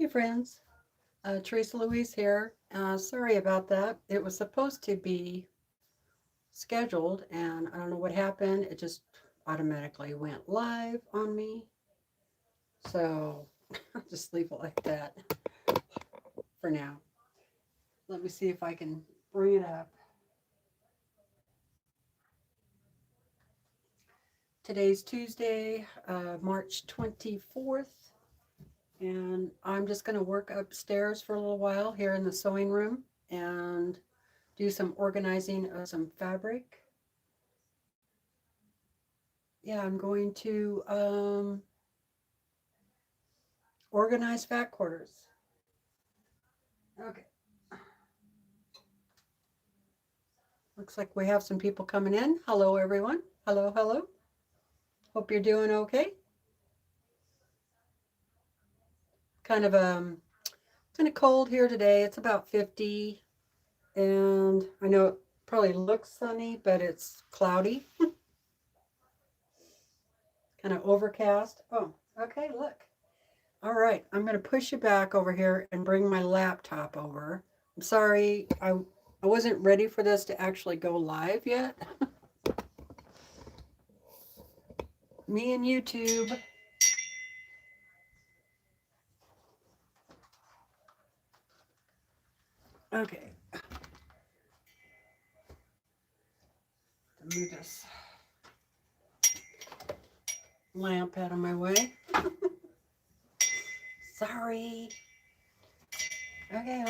Hey friends, TeresaLouise here. Sorry about that. It was supposed to be scheduled and I don't know what happened. It just automatically went live on me. So I'll just leave it like that for now. Let me see if I can bring it up. Today's Tuesday, March 24th, and I'm just going to work upstairs for a little while here in the sewing room and do some organizing of some fabric. Yeah, I'm going to organize fat quarters. Okay. Looks like we have some people coming in. Hello, everyone. Hello, hello. Hope you're doing okay. Kind of kind of cold here today. It's about 50, and I know it probably looks sunny, but it's cloudy. Kind of overcast. Oh, okay, look. All right, I'm going to push you back over here and bring my laptop over. I'm sorry, I wasn't ready for this to actually go live yet. Me and YouTube. Okay. Move this lamp out of my way. Sorry. Okay,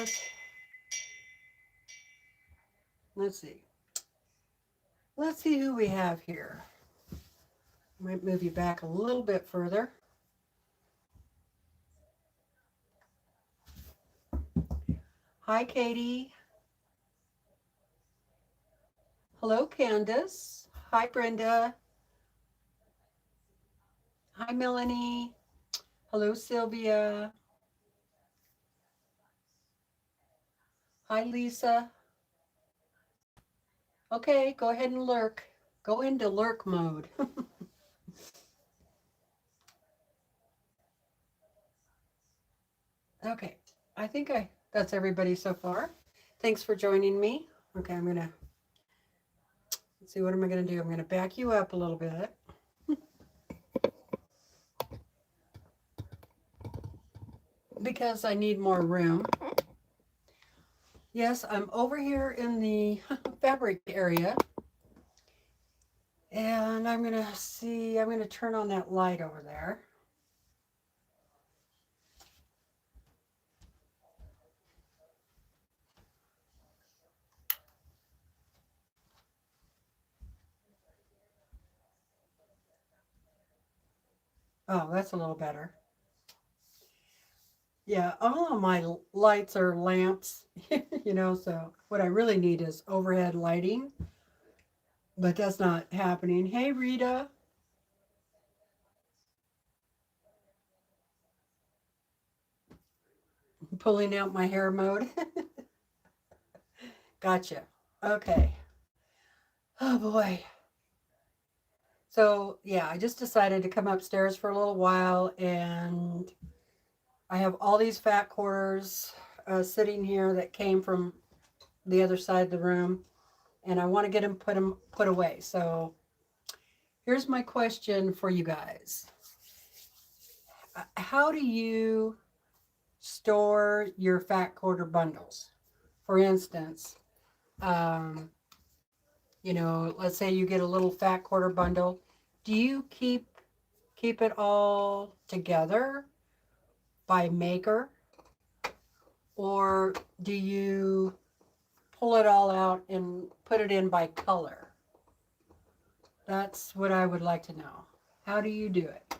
let's see. Let's see who we have here. Might move you back a little bit further. Hi, Katie. Hello, Candace. Hi, Brenda. Hi, Melanie. Hello, Sylvia. Hi, Lisa. Okay, go ahead and lurk. Go into lurk mode. Okay, I think that's everybody so far. Thanks for joining me. Okay, let's see, what am I gonna do? I'm gonna back you up a little bit. Because I need more room. Yes, I'm over here in the fabric area. And I'm going to turn on that light over there. Oh, that's a little better. Yeah, all of my lights are lamps, so what I really need is overhead lighting, but that's not happening. Hey, Rita. Pulling out my hair mode. Gotcha. Okay. Oh, boy. So, yeah, I just decided to come upstairs for a little while, and I have all these fat quarters sitting here that came from the other side of the room, and I want to get them put away. So here's my question for you guys. How do you store your fat quarter bundles? For instance, um, let's say you get a little fat quarter bundle. Do you keep it all together by maker, or do you pull it all out and put it in by color? That's what I would like to know. How do you do it?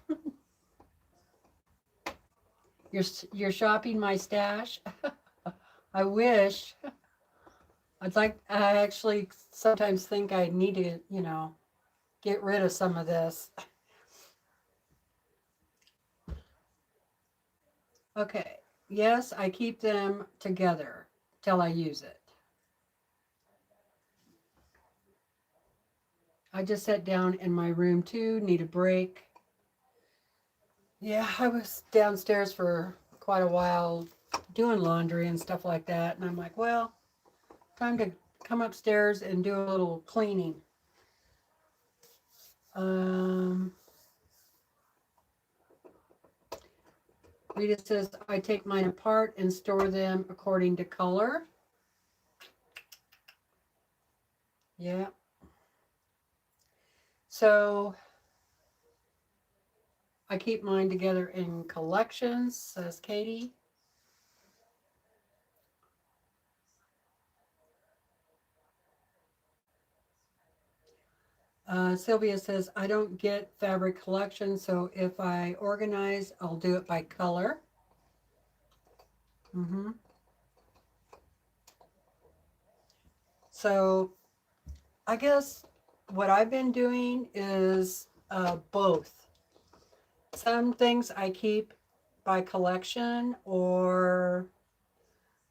You're shopping my stash? I wish. I actually sometimes think I need to, get rid of some of this. Okay. Yes, I keep them together till I use it. I just sat down in my room too, need a break. Yeah, I was downstairs for quite a while doing laundry and stuff like that. And I'm like, well, time to come upstairs and do a little cleaning. Rita says, I take mine apart and store them according to color. Yeah. So I keep mine together in collections, says Katie. Sylvia says, I don't get fabric collection, so if I organize, I'll do it by color. So I guess what I've been doing is both. Some things I keep by collection, or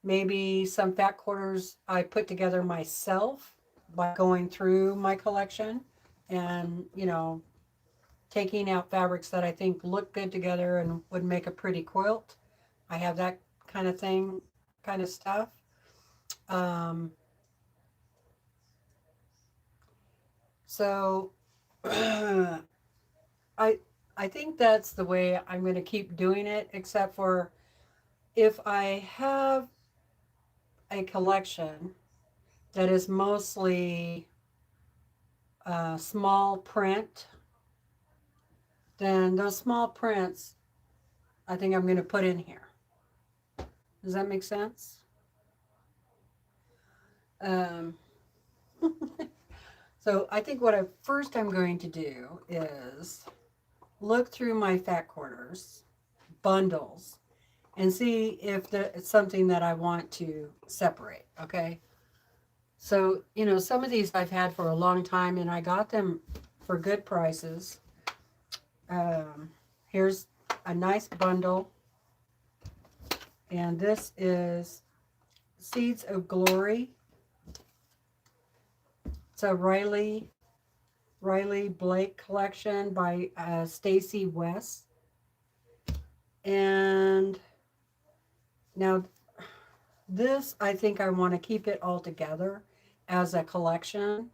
maybe some fat quarters I put together myself by going through my collection and, you know, taking out fabrics that I think look good together and would make a pretty quilt. I have that kind of thing, kind of stuff. So I think that's the way I'm going to keep doing it, except for if I have a collection that is mostly small print, then those small prints I think I'm going to put in here. Does that make sense? So I think what I'm going to do is look through my fat quarters bundles and see if it's something that I want to separate. Okay. So, you know, some of these I've had for a long time and I got them for good prices. Here's a nice bundle. And this is Seeds of Glory. It's a Riley Blake collection by Stacy West. And now this, I think I want to keep it all together as a collection,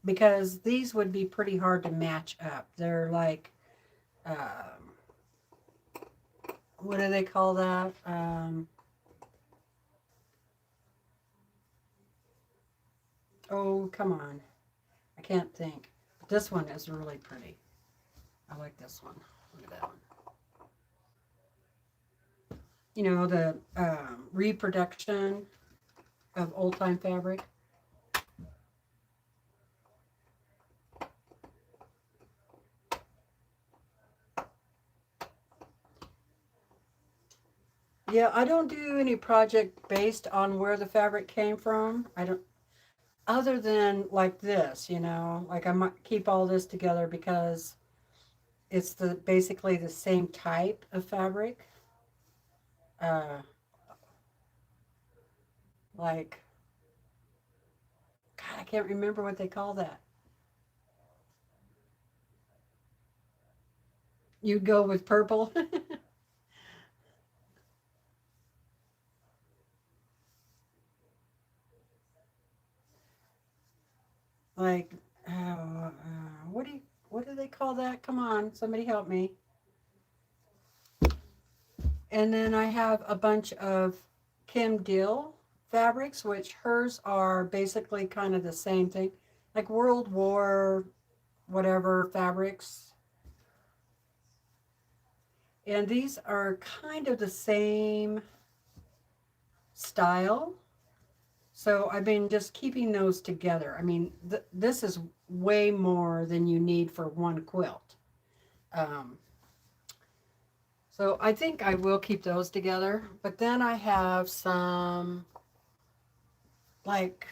because these would be pretty hard to match up. They're like, what do they call that? Oh, come on. I can't think. But this one is really pretty. I like this one. Look at that one. You know, the reproduction of old-time fabric. Yeah, I don't do any project based on where the fabric came from. I don't, other than like this, you know, like I might keep all this together because it's basically the same type of fabric. Like, God, I can't remember what they call that. You'd go with purple. Like, what do they call that? Come on, somebody help me. And then I have a bunch of Kim Deal fabrics, which hers are basically kind of the same thing, like World War whatever fabrics. And these are kind of the same style. So I've been just keeping those together. I mean, this is way more than you need for one quilt. So I think I will keep those together. But then I have some, like,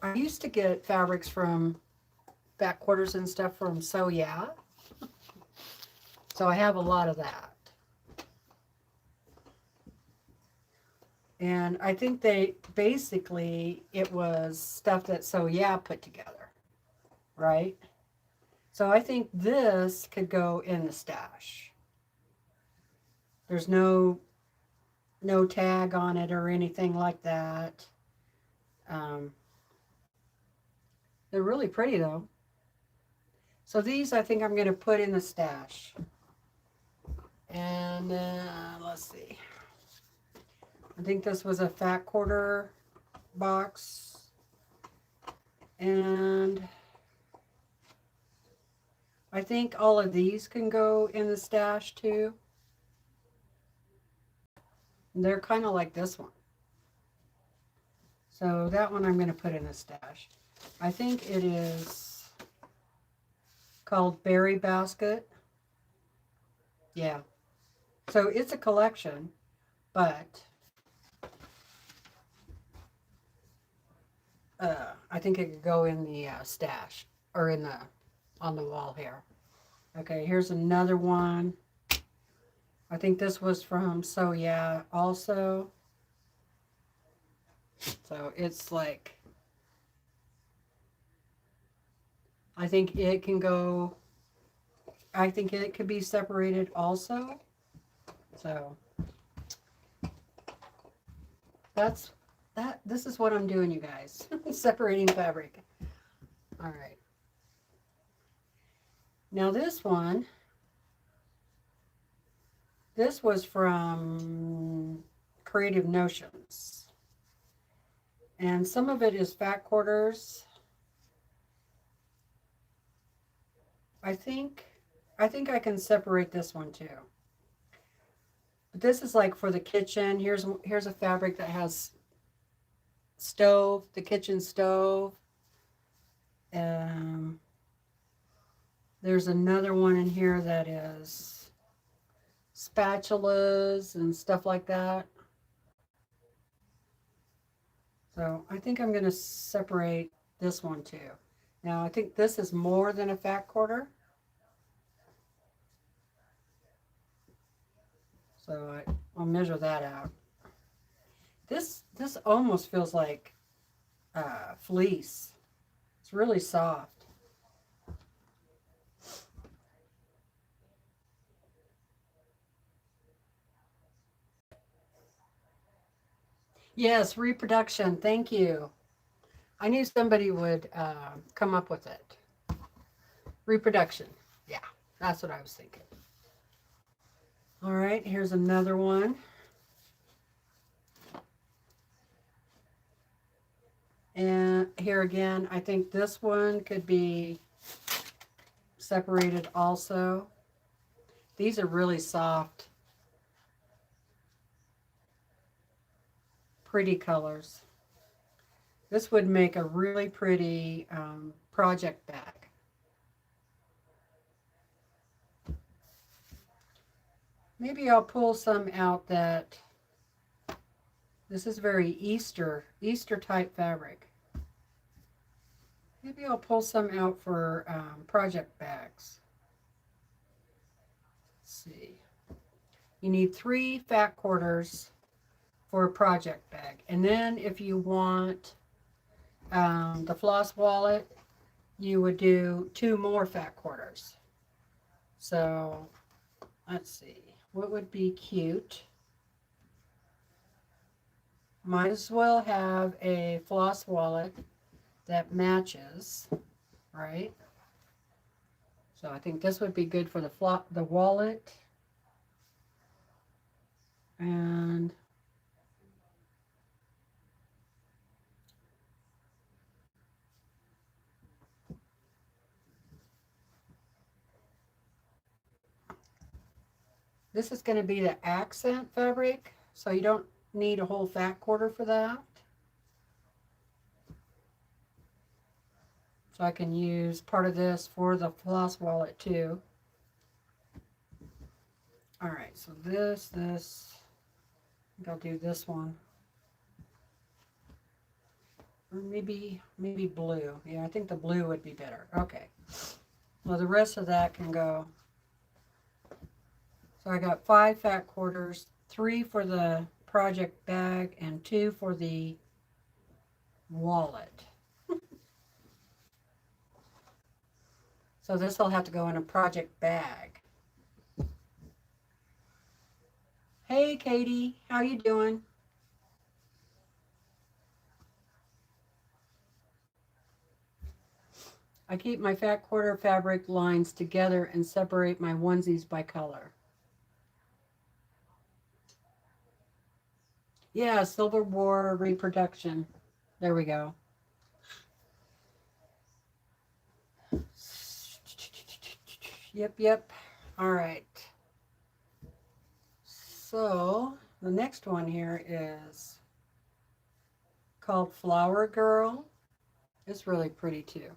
I used to get fabrics from back quarters and stuff from So Yeah. So I have a lot of that. And I think it was stuff that So Yeah put together, right? So I think this could go in the stash. There's no tag on it or anything like that. Um, they're really pretty though. So these I think I'm going to put in the stash. And let's see. I think this was a fat quarter box. And I think all of these can go in the stash too. They're kind of like this one. So that one I'm going to put in the stash. I think it is called Berry Basket. Yeah. So it's a collection, but I think it could go in the stash or in the on the wall here. Okay, here's another one. I think this was from So Yeah also. So it's like, I think it can go, I think it could be separated also. So that's that. This is what I'm doing, you guys. Separating fabric. All right. Now this one, this was from Creative Notions. And some of it is fat quarters. I think I can separate this one too. But this is like for the kitchen. Here's a fabric that has stove, the kitchen stove. There's another one in here that is spatulas and stuff like that. So I think I'm going to separate this one too. Now I think this is more than a fat quarter. So I'll measure that out. This almost feels like fleece. It's really soft. Yes, reproduction. Thank you. I knew somebody would come up with it. Reproduction. Yeah, that's what I was thinking. All right, here's another one. And here again, I think this one could be separated also. These are really soft, pretty colors. This would make a really pretty project bag. Maybe I'll pull some out that, this is very Easter type fabric. Maybe I'll pull some out for project bags. Let's see. You need 3 fat quarters for a project bag. And then if you want the floss wallet, you would do 2 more fat quarters. So let's see. What would be cute? Might as well have a floss wallet that matches, right? So I think this would be good for the wallet. And this is going to be the accent fabric, so you don't need a whole fat quarter for that. So I can use part of this for the floss wallet too. All right, so this, I think I'll do this one. Or maybe blue. Yeah, I think the blue would be better. Okay. Well, the rest of that can go. So I got 5 fat quarters, 3 for the project bag, and 2 for the wallet. So this will have to go in a project bag. Hey, Katie, how you doing? I keep my fat quarter fabric lines together and separate my onesies by color. Yeah, Silver War reproduction. There we go. Yep. All right. So the next one here is called Flower Girl. It's really pretty too.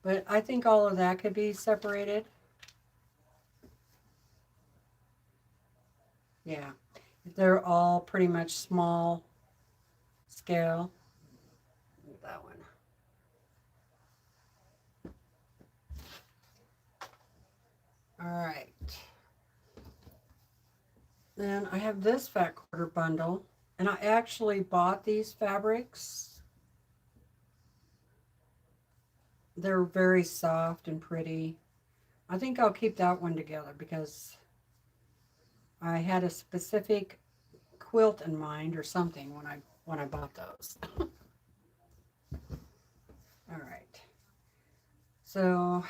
But I think all of that could be separated. Yeah. They're all pretty much small scale. That one. All right. Then I have this fat quarter bundle, and I actually bought these fabrics. They're very soft and pretty. I think I'll keep that one together because I had a specific quilt in mind or something when I bought those. All right. So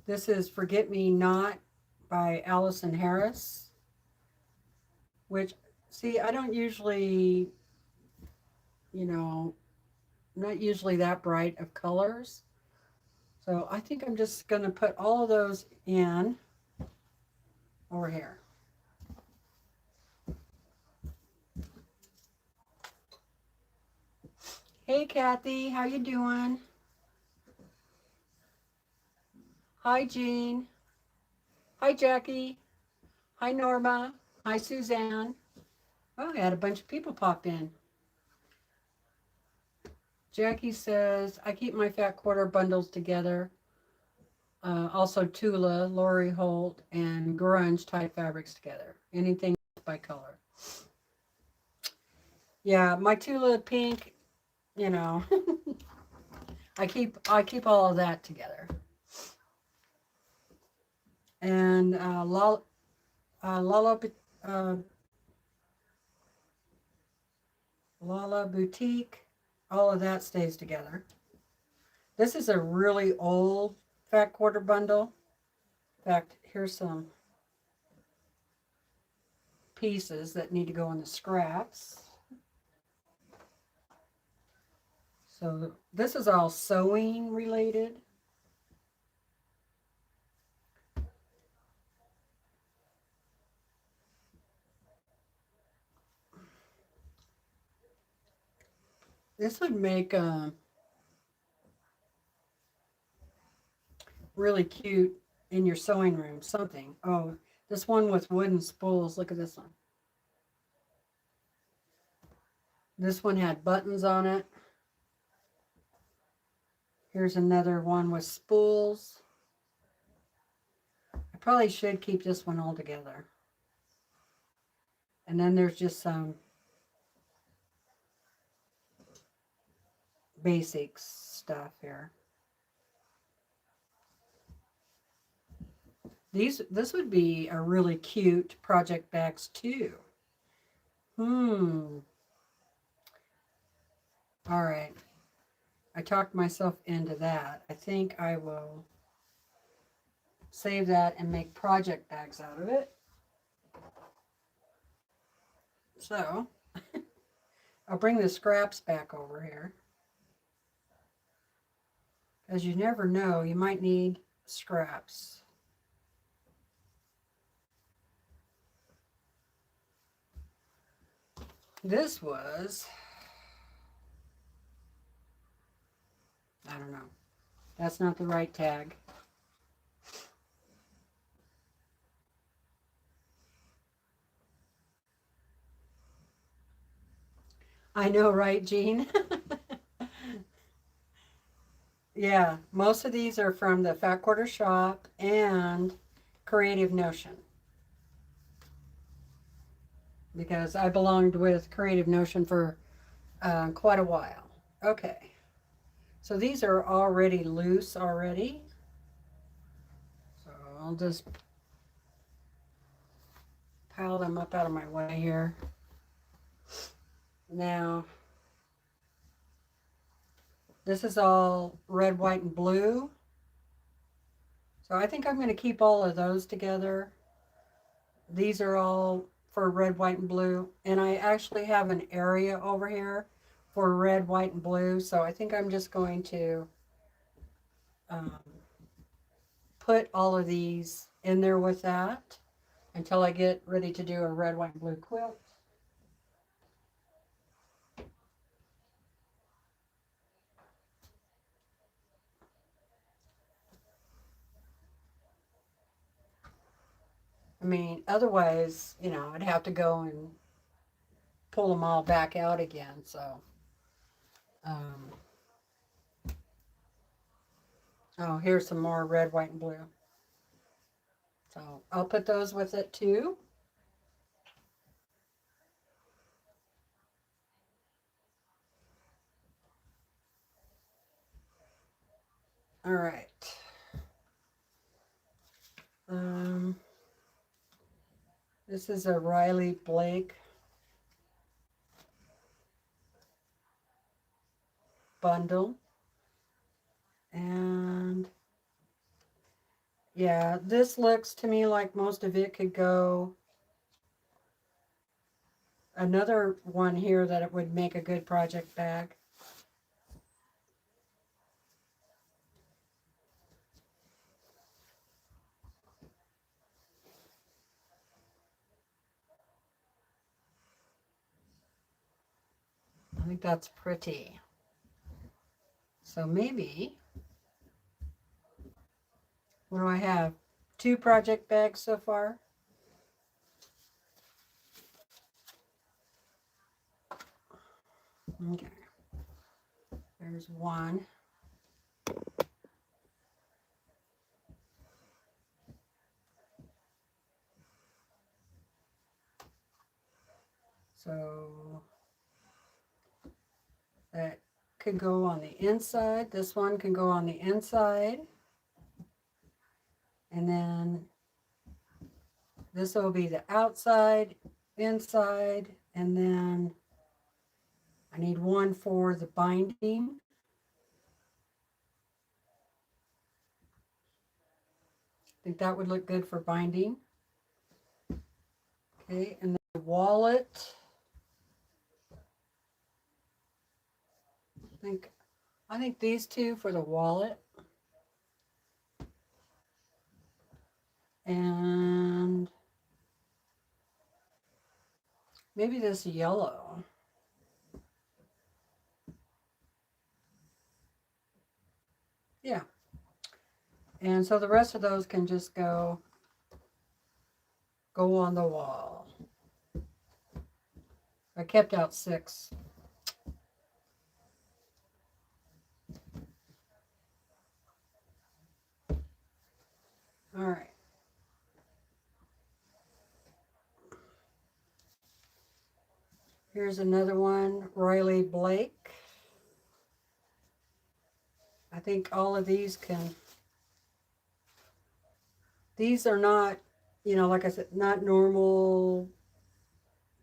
this is Forget Me Not by Allison Harris, which, see, I don't usually, you know, not usually that bright of colors. So I think I'm just going to put all of those in over here. Hey, Kathy, how you doing? Hi, Jean. Hi, Jackie. Hi, Norma. Hi, Suzanne. Oh, I had a bunch of people pop in. Jackie says, I keep my fat quarter bundles together. Also Tula, Lori Holt, and grunge type fabrics together. Anything by color. Yeah, my Tula pink, you know, I keep all of that together. And Lala Lala Boutique, all of that stays together. This is a really old fat quarter bundle. In fact, here's some pieces that need to go in the scraps. So this is all sewing related. This would make really cute in your sewing room, something. Oh, this one with wooden spools. Look at this one. This one had buttons on it. Here's another one with spools. I probably should keep this one all together. And then there's just some basics stuff here. This would be a really cute project bags too. All right. I talked myself into that. I think I will save that and make project bags out of it. So I'll bring the scraps back over here. As you never know, you might need scraps. This was, I don't know. That's not the right tag. I know, right, Jean? Yeah, most of these are from the Fat Quarter Shop and Creative Notion. Because I belonged with Creative Notion for quite a while. Okay, so these are already loose already. I'll just pile them up out of my way here. Now, this is all red, white, and blue. So I think I'm going to keep all of those together. These are all for red, white, and blue. And I actually have an area over here for red, white, and blue. So I think I'm just going to put all of these in there with that until I get ready to do a red, white, and blue quilt. I mean, otherwise, you know, I'd have to go and pull them all back out again. So, oh, here's some more red, white, and blue. So I'll put those with it too. All right. This is a Riley Blake bundle. And yeah, this looks to me like most of it could go. Another one here that it would make a good project bag. I think that's pretty. So maybe, what do I have? 2 project bags so far. Okay. There's one. So that could go on the inside. This one can go on the inside. And then this will be the outside, inside, and then I need one for the binding. I think that would look good for binding. Okay, and the wallet. I think these 2 for the wallet. And maybe this yellow. Yeah. And so the rest of those can just go on the wall. I kept out 6. All right. Here's another one, Riley Blake. I think all of these these are not, you know, like I said, not normal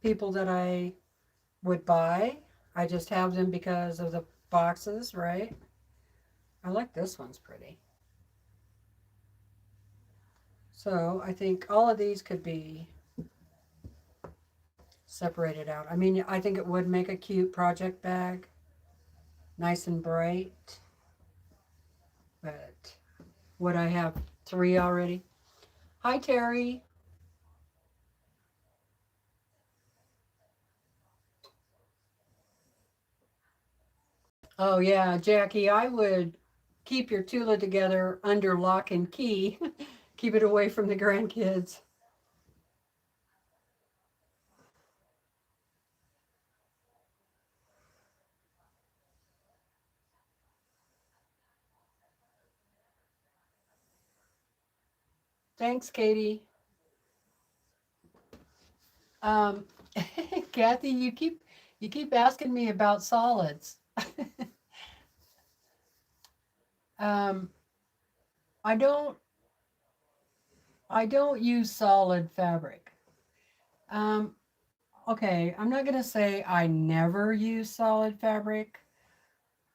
people that I would buy. I just have them because of the boxes, right? I like this one's pretty. So I think all of these could be separated out. I mean, I think it would make a cute project bag. Nice and bright. But would I have 3 already? Hi, Terry. Oh, yeah, Jackie, I would keep your Tula together under lock and key. Keep it away from the grandkids. Thanks, Katie. Kathy, you keep asking me about solids. I don't I don't use solid fabric. Um, okay, I'm not going to say I never use solid fabric,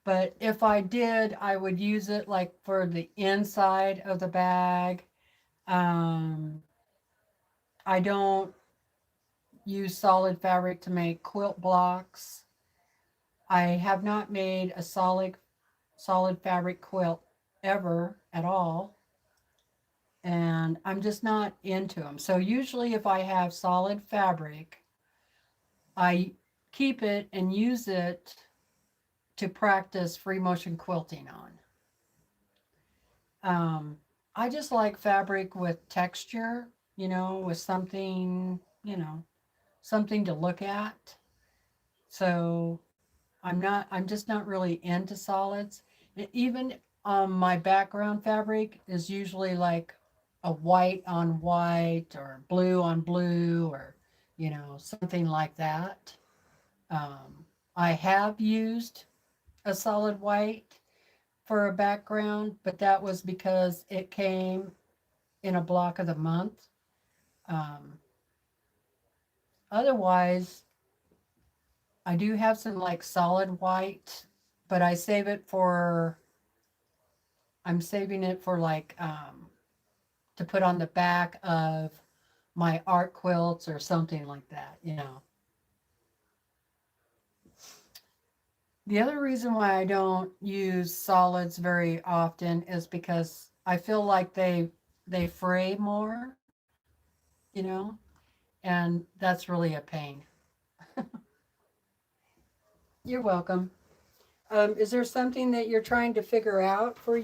but if I did, I would use it like for the inside of the bag. Um, I don't use solid fabric to make quilt blocks. I have not made a solid fabric quilt ever at all, and I'm just not into them. So usually if I have solid fabric, I keep it and use it to practice free motion quilting on. Um, I just like fabric with texture, with something, something to look at. So I'm just not really into solids. And even my background fabric is usually like a white on white or blue on blue or, something like that. I have used a solid white for a background, but that was because it came in a block of the month. Um, Otherwise, I do have some like solid white, but I'm saving it for like to put on the back of my art quilts or something like that. The other reason why I don't use solids very often is because I feel like they fray more, you know, and that's really a pain. You're welcome. Is there something that you're trying to figure out for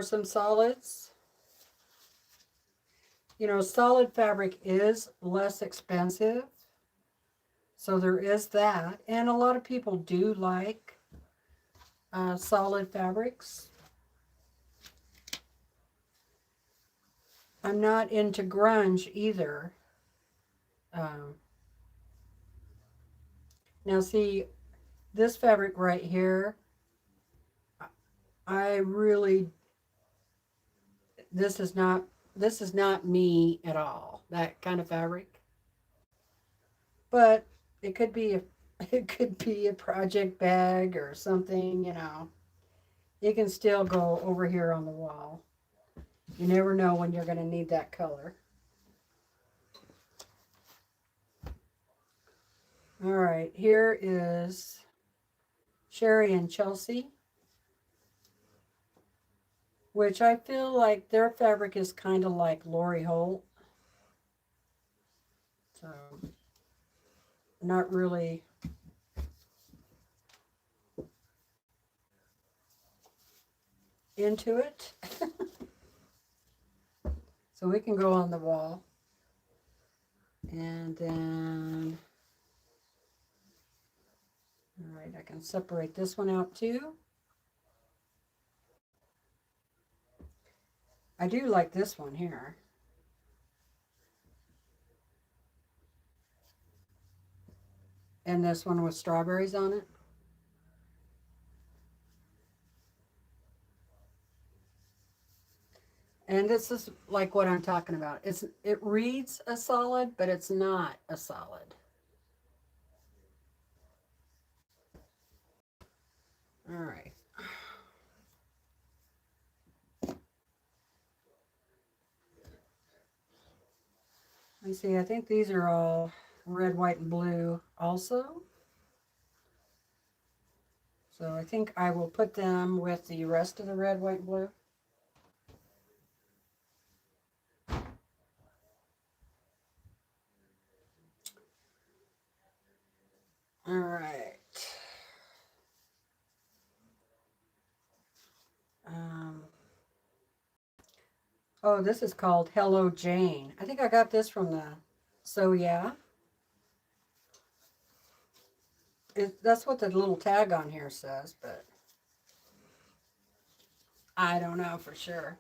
some solids? Solid fabric is less expensive, so there is that, and a lot of people do like solid fabrics. I'm not into grunge either. Um, Now see, this fabric right here, I really, this is not this is not me at all, that kind of fabric. But it could be a it could be a project bag or something. It can still go over here on the wall. You never know when you're going to need that color. All right, here is Sherry and Chelsea, which I feel like their fabric is kind of like Lori Holt. So, not really into it. So we can go on the wall. And then, all right, I can separate this one out too. I do like this one here. And this one with strawberries on it. And this is like what I'm talking about. It reads a solid, but it's not a solid. All right. Let's see, I think these are all red, white, and blue also. So I think I will put them with the rest of the red, white, and blue. All right. Um, oh, this is called Hello Jane. I think I got this from the So Yeah. That's what the little tag on here says, but I don't know for sure.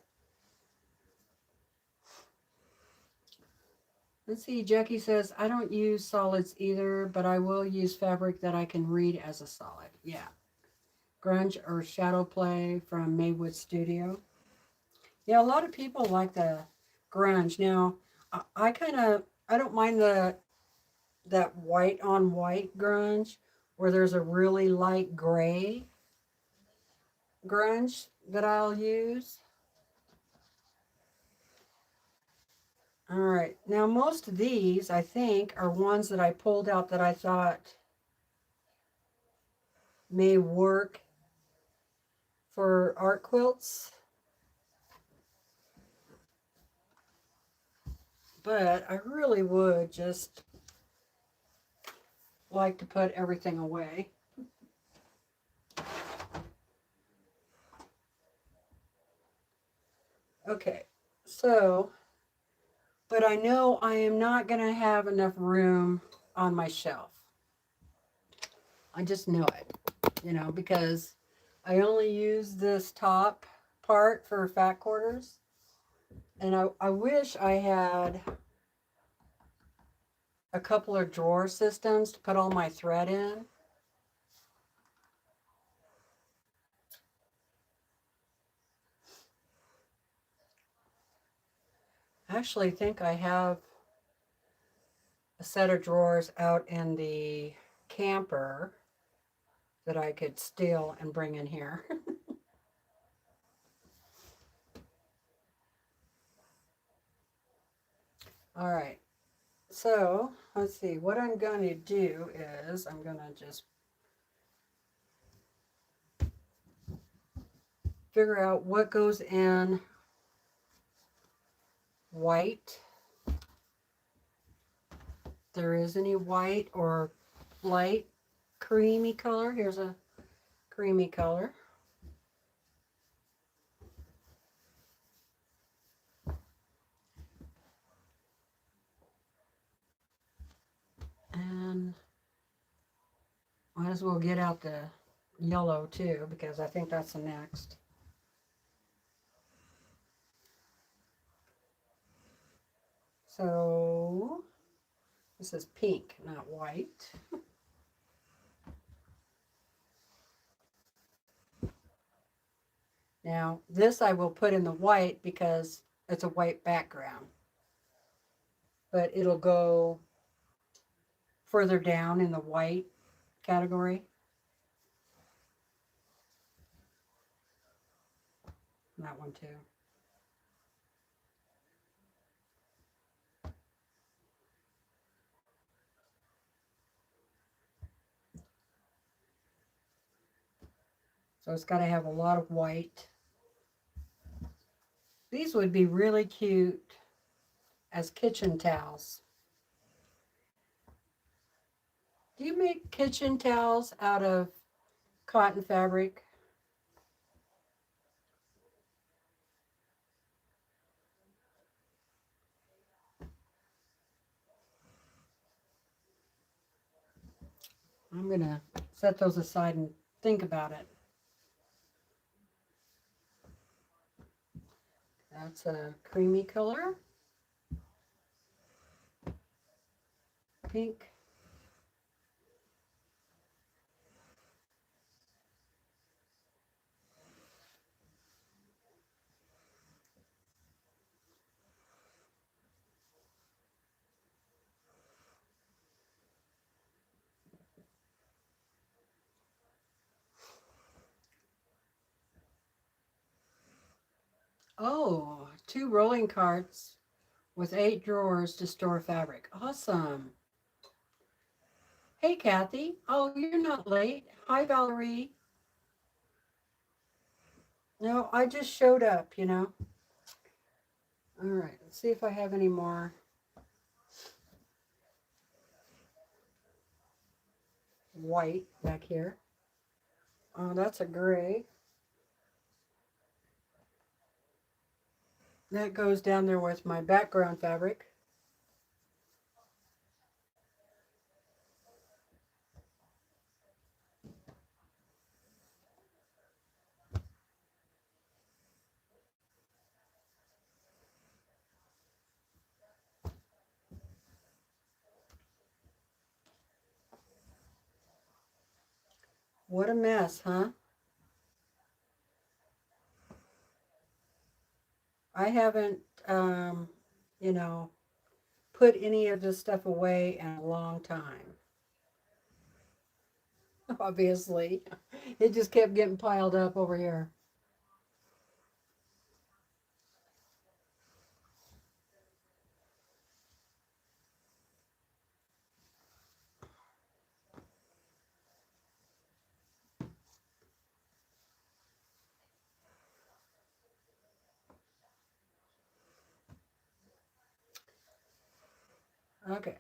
Let's see, Jackie says, I don't use solids either, but I will use fabric that I can read as a solid. Yeah. Grunge or Shadow Play from Maywood Studio. Yeah, a lot of people like grunge. Now, I don't mind that white on white grunge where there's a really light gray grunge that I'll use. All right, now most of these I think are ones that I pulled out that I thought may work for art quilts, but I really would just like to put everything away. Okay, so, but I know I am not going to have enough room on my shelf. I just know it, you know, because I only use this top part for fat quarters. And I wish I had a couple of drawer systems to put all my thread in. I actually think I have a set of drawers out in the camper that I could steal and bring in here. All right, so let's see, what I'm going to do is I'm going to just figure out what goes in white. If there is any white or light creamy color. Here's a creamy color. And might as well get out the yellow too, because I think that's the next. So this is pink, not white. Now this I will put in the white because it's a white background, but it'll go further down in the white category. And that one too. So it's got to have a lot of white. These would be really cute as kitchen towels. Do you make kitchen towels out of cotton fabric? I'm going to set those aside and think about it. That's a creamy color. Pink. Oh, 2 rolling carts with 8 drawers to store fabric. Awesome. Hey, Kathy. Oh, you're not late. Hi, Valerie. No, I just showed up, you know. All right, let's see if I have any more white back here. Oh, that's a gray. That goes down there with my background fabric. What a mess, huh? I haven't you know, put any of this stuff away in a long time. Obviously, it just kept getting piled up over here. Okay.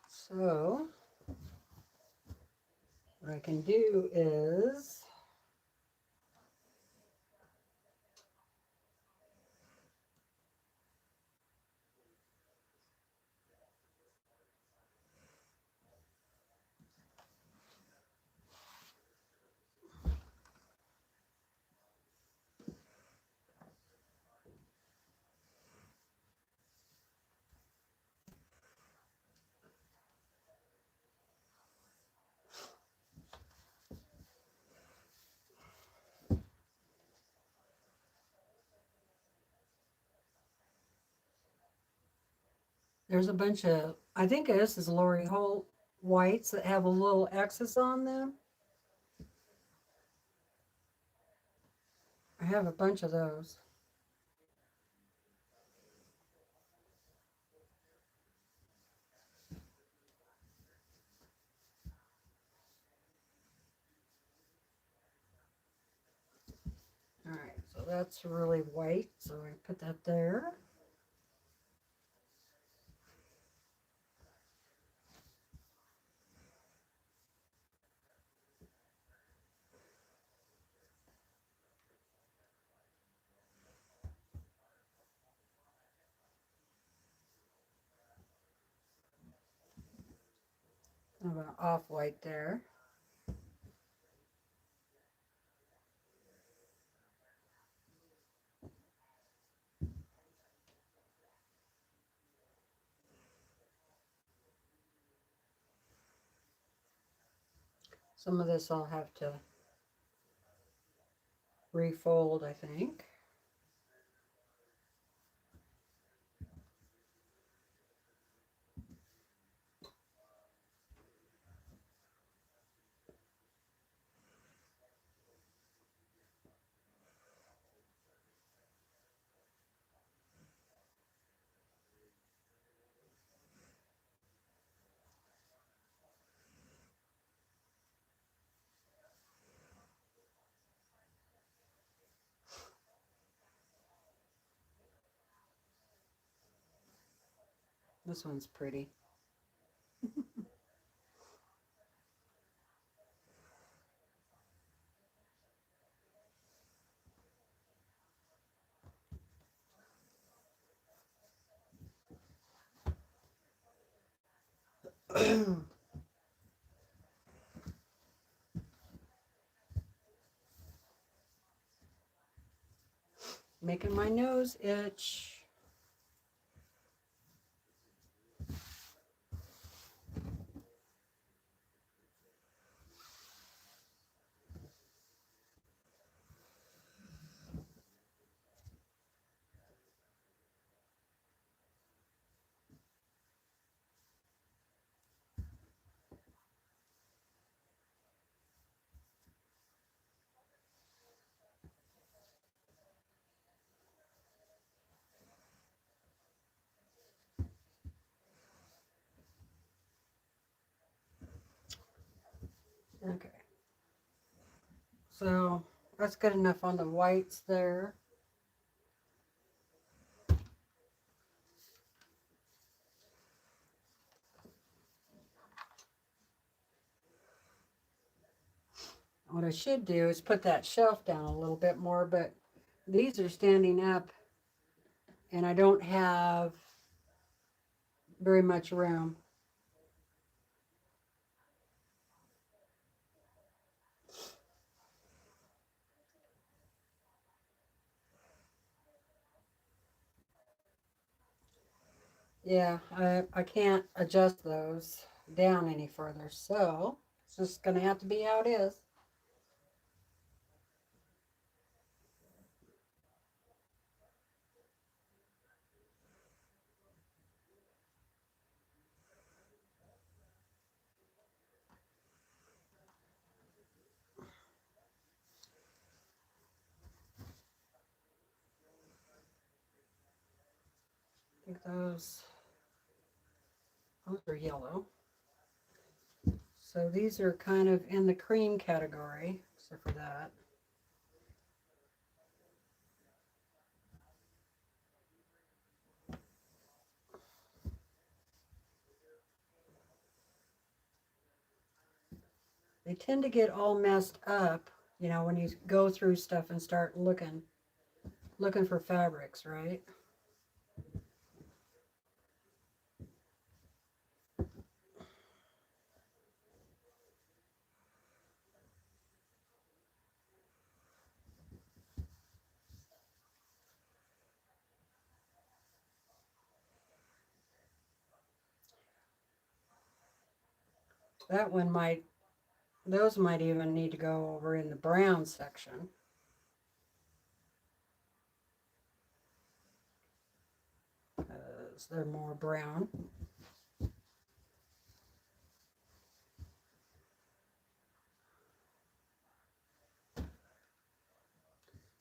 So what I can do is there's a bunch of, I think this is Lori Holt whites that have a little X's on them. I have a bunch of those. All right, so that's really white, so I put that there. I'm going to off-white there. Some of this I'll have to refold, I think. This one's pretty. Making my nose itch. Okay. So that's good enough on the whites there. What I should do is put that shelf down a little bit more, but these are standing up and I don't have very much room. Yeah, I can't adjust those down any further, so it's just gonna have to be how it is. I think those are yellow. So these are kind of in the cream category, except for that. They tend to get all messed up, you know, when you go through stuff and start looking for fabrics, right? That one might, those might even need to go over in the brown section. Because they're more brown.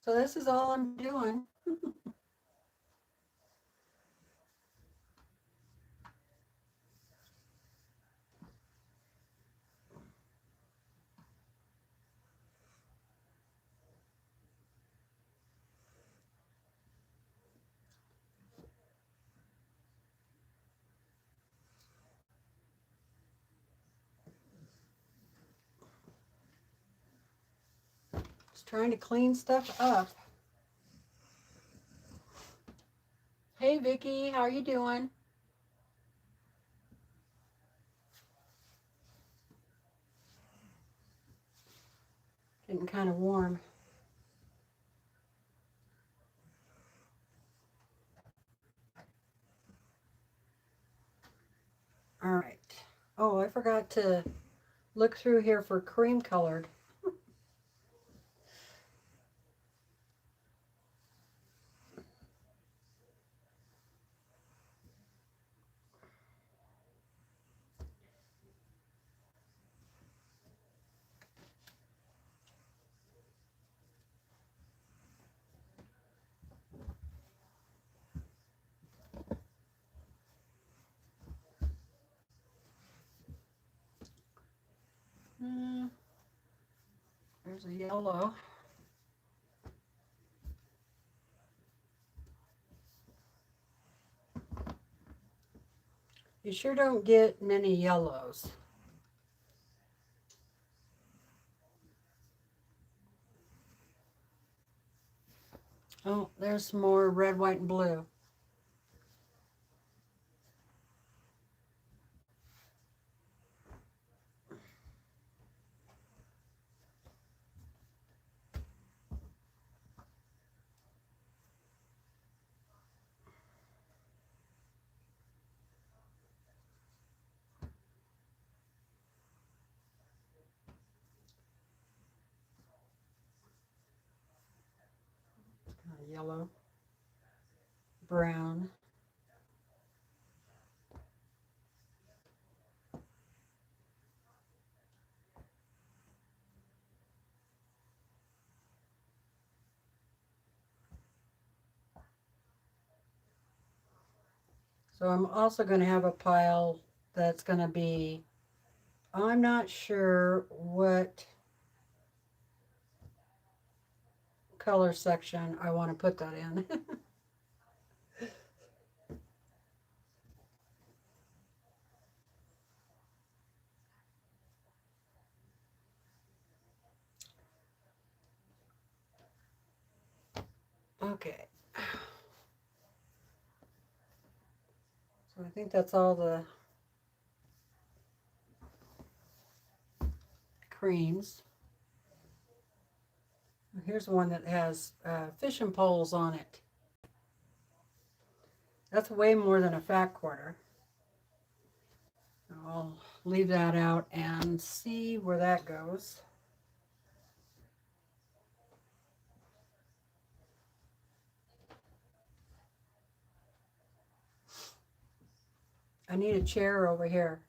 So this is all I'm doing. Just trying to clean stuff up. Hey Vicky, how are you doing? Getting kind of warm. All right. Oh, I forgot to look through here for cream colored. There's a yellow. You sure don't get many yellows. Oh, there's some more red, white, and blue. Yellow, brown. So I'm also going to have a pile that's going to be, I'm not sure what color section I want to put that in. Okay. So I think that's all the creams. Here's one that has fishing poles on it. That's way more than a fat quarter. I'll leave that out and see where that goes. I need a chair over here.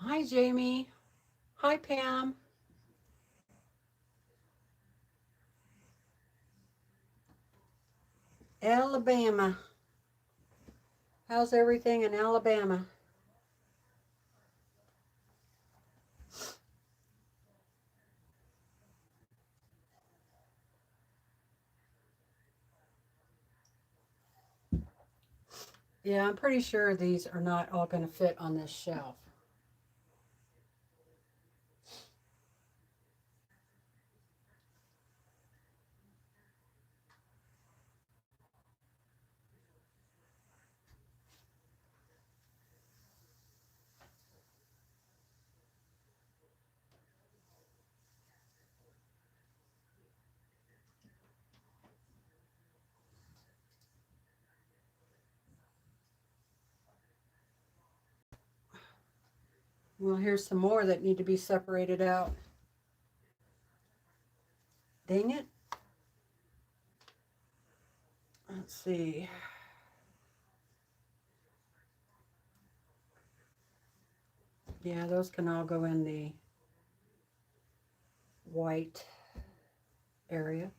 Hi, Jamie. Hi, Pam. Alabama. How's everything in Alabama? Yeah, I'm pretty sure these are not all going to fit on this shelf. Well, here's some more that need to be separated out. Dang it. Let's see. Yeah, those can all go in the white area.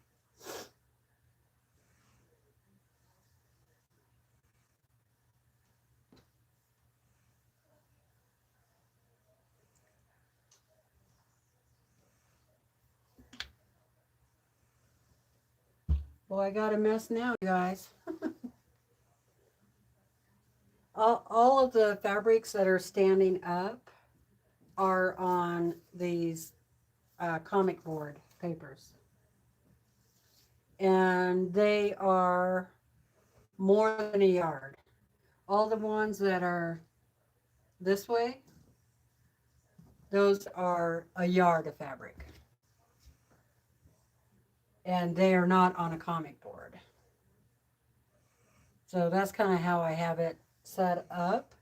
Well, I got a mess now, guys. all of the fabrics that are standing up are on these comic board papers. And they are more than a yard. All the ones that are this way, those are a yard of fabric. And they are not on a comic board. So that's kind of how I have it set up.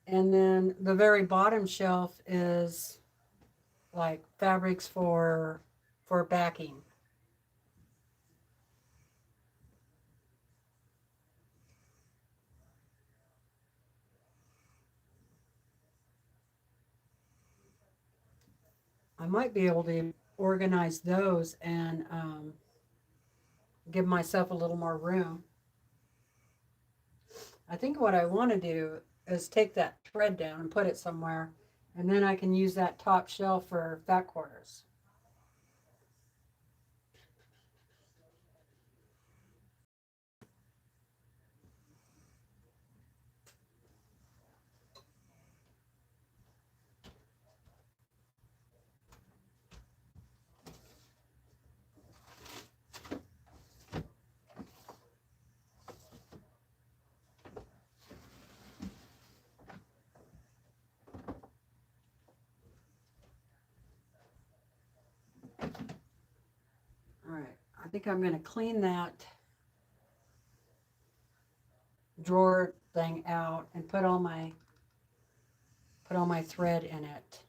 And then the very bottom shelf is like fabrics for backing. I might be able to organize those and give myself a little more room. I think what I want to do is take that thread down and put it somewhere, and then I can use that top shelf for fat quarters. All right, I think I'm going to clean that drawer thing out and put all my thread in it.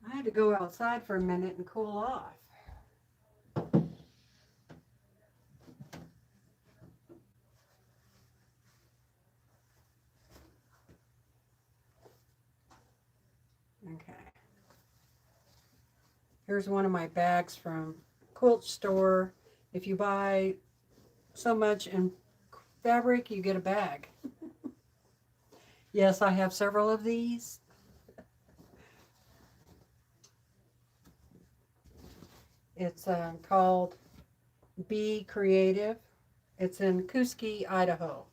I had to go outside for a minute and cool off. Okay. Here's one of my bags from Quilt Store. If you buy so much in fabric, you get a bag. Yes, I have several of these. It's called Be Creative. It's in Kuski, Idaho.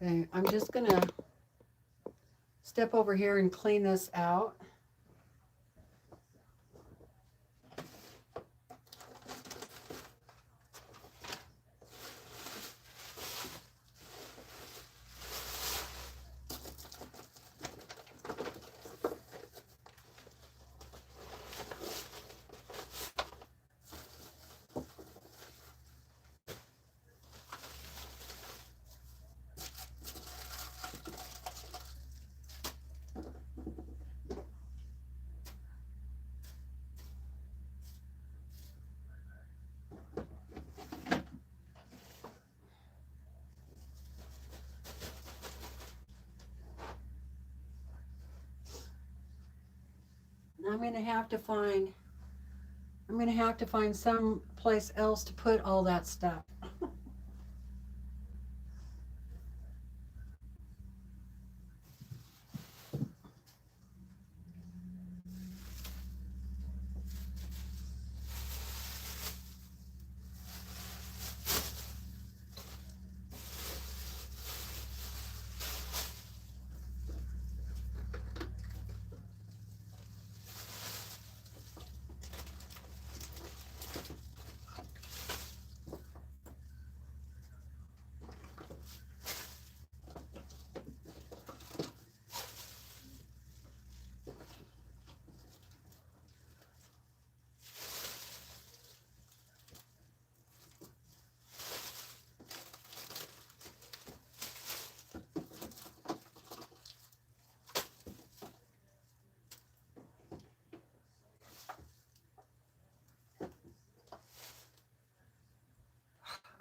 Okay, I'm just gonna step over here and clean this out. I'm gonna have to find some place else to put all that stuff.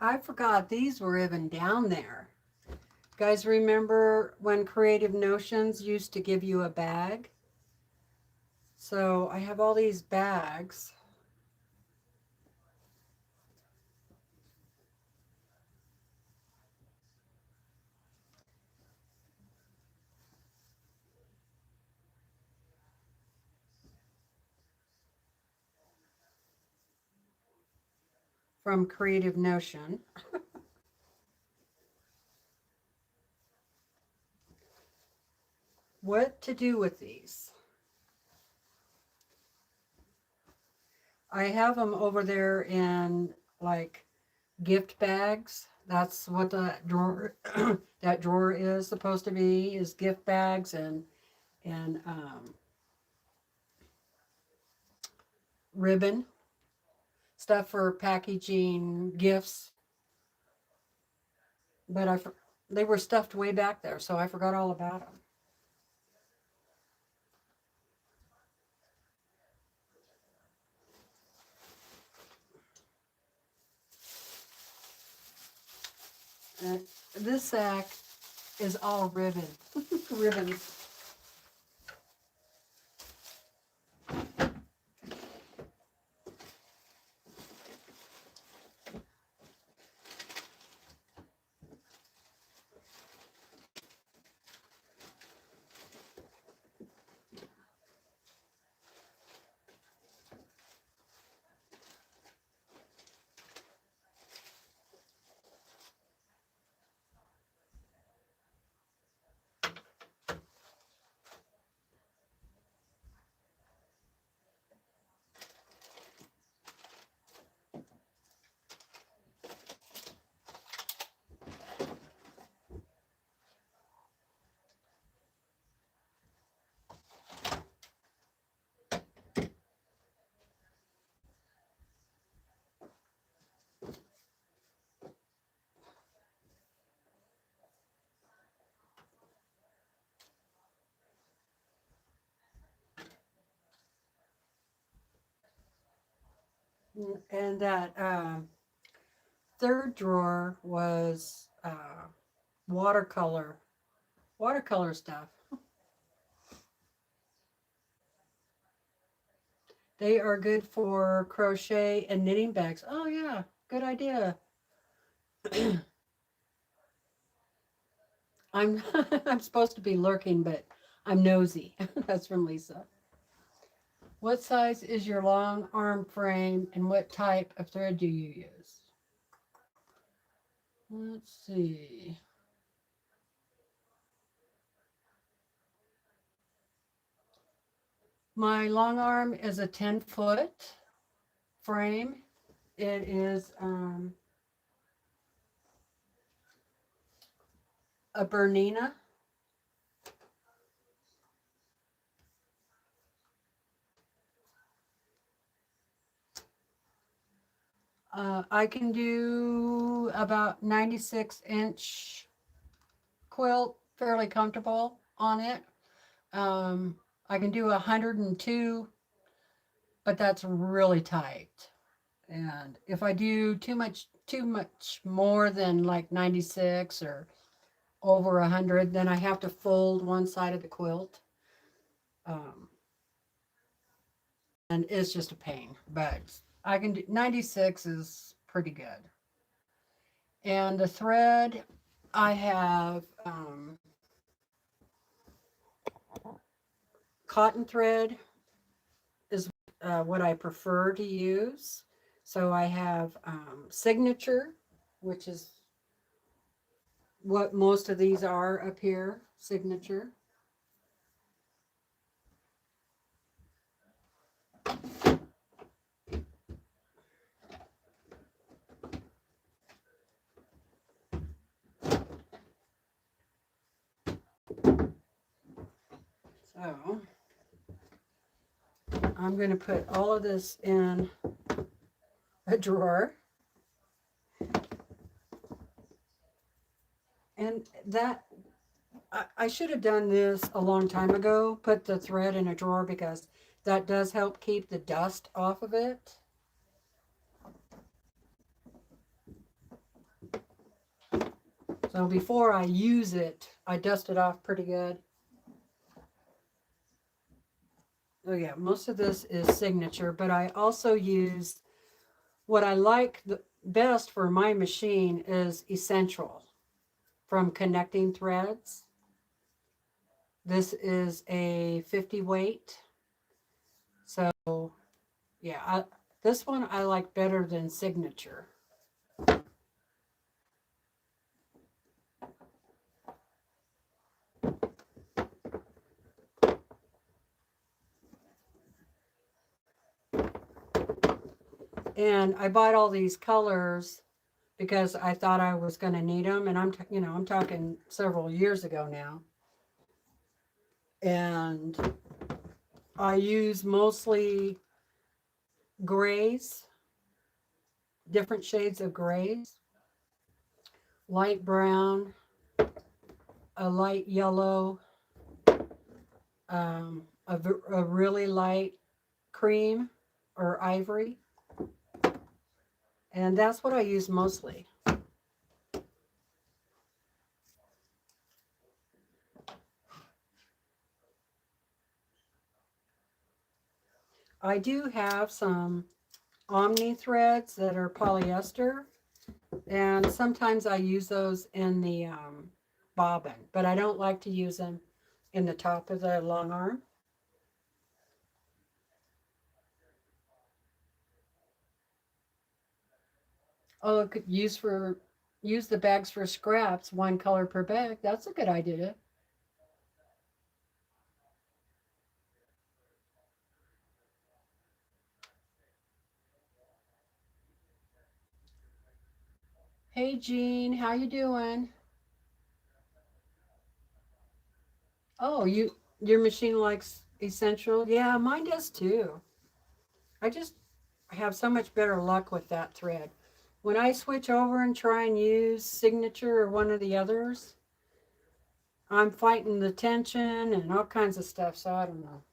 I forgot these were even down there. Guys, remember when Creative Notions used to give you a bag? So I have all these bags. From Creative Notion. What to do with these? I have them over there in like gift bags. That's what the drawer that drawer is supposed to be, is gift bags and ribbon stuff for packaging gifts. But they were stuffed way back there, so I forgot all about them. This sack is all ribbon, ribbons. And that third drawer was watercolor stuff. They are good for crochet and knitting bags. Oh yeah, good idea. I'm I'm supposed to be lurking, but I'm nosy. That's from Lisa. What size is your long arm frame and what type of thread do you use? Let's see. My long arm is a 10-foot frame. It is a Bernina. I can do about 96-inch quilt, fairly comfortable on it. I can do 102, but that's really tight. And if I do too much more than like 96 or over 100, then I have to fold one side of the quilt. And it's just a pain, but I can do 96 is pretty good. And the thread, I have cotton thread is what I prefer to use. So I have Signature, which is what most of these are up here, Signature. So I'm going to put all of this in a drawer. And that, I should have done this a long time ago, put the thread in a drawer, because that does help keep the dust off of it. So before I use it, I dust it off pretty good. Oh yeah, most of this is Signature, but I also use, what I like the best for my machine is Essential from Connecting Threads. This is a 50 weight. So yeah, this one I like better than Signature. And I bought all these colors because I thought I was going to need them. And I'm talking several years ago now. And I use mostly grays, different shades of grays, light brown, a light yellow, a really light cream or ivory. And that's what I use mostly. I do have some Omni threads that are polyester, and sometimes I use those in the bobbin, but I don't like to use them in the top of the long arm. Oh, I could use the bags for scraps, one color per bag. That's a good idea. Hey Jean, how you doing? Oh, your machine likes Essential? Yeah, mine does too. I just have so much better luck with that thread. When I switch over and try and use Signature or one of the others, I'm fighting the tension and all kinds of stuff, so I don't know.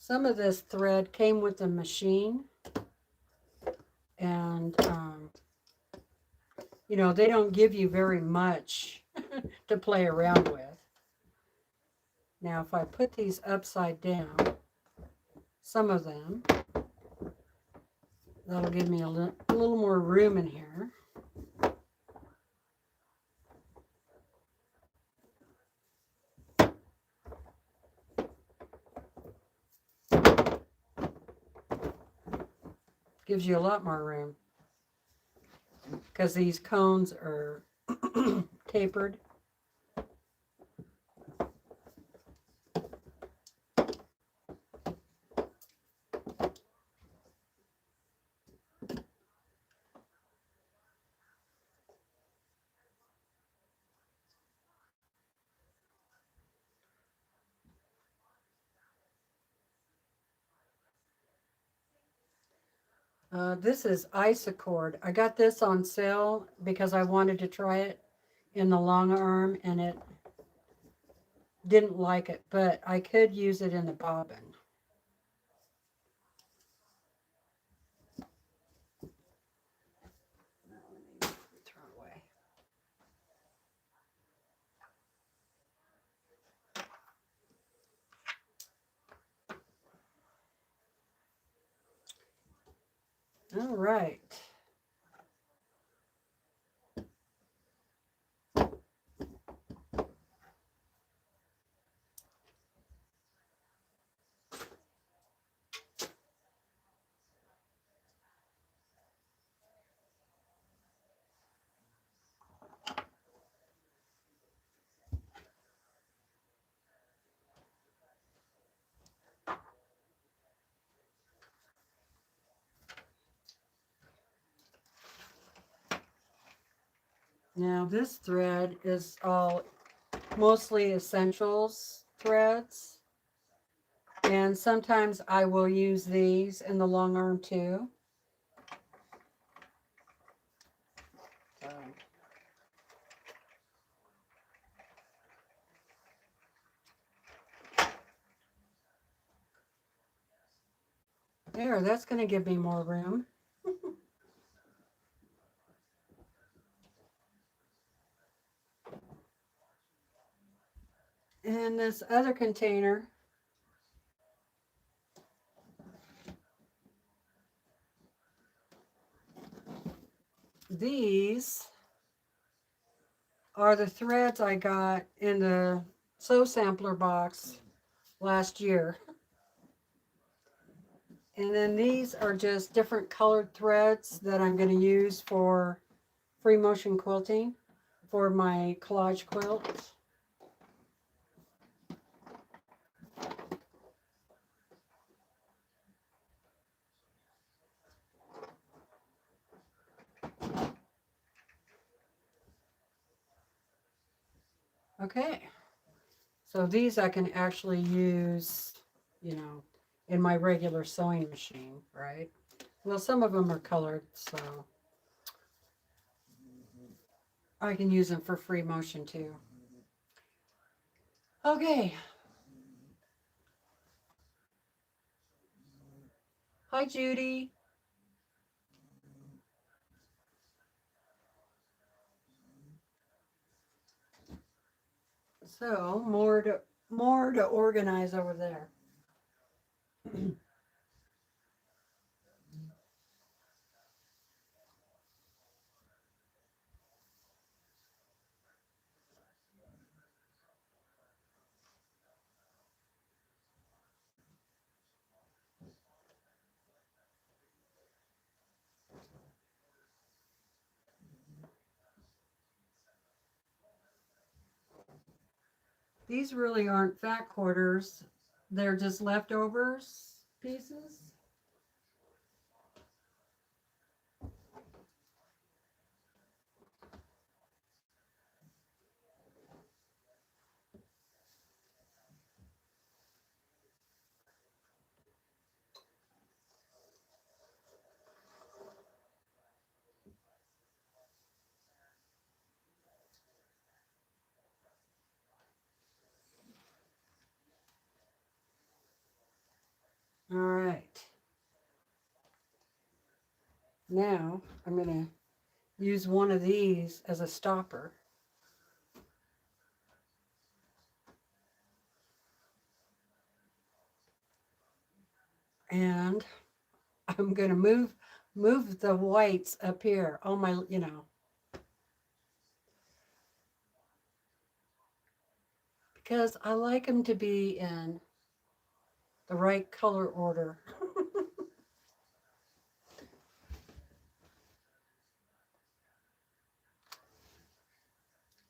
Some of this thread came with the machine, and you know, they don't give you very much to play around with. Now, if I put these upside down, some of them, that'll give me a little more room in here. Gives you a lot more room because these cones are tapered. This is Isocord. I got this on sale because I wanted to try it in the long arm, and it didn't like it, but I could use it in the bobbin. Throw it away. All right. Now this thread is all mostly essentials threads, and sometimes I will use these in the long arm too. There, that's going to give me more room. And this other container, these are the threads I got in the Sew Sampler box last year. And then these are just different colored threads that I'm going to use for free motion quilting for my collage quilt. Okay, so these I can actually use, you know, in my regular sewing machine, right? Well, some of them are colored, so I can use them for free motion too. Okay. Hi, Judy. So more to organize over there. These really aren't fat quarters. They're just leftovers pieces. Now I'm going to use one of these as a stopper. And I'm going to move the whites up here on my, because I like them to be in the right color order.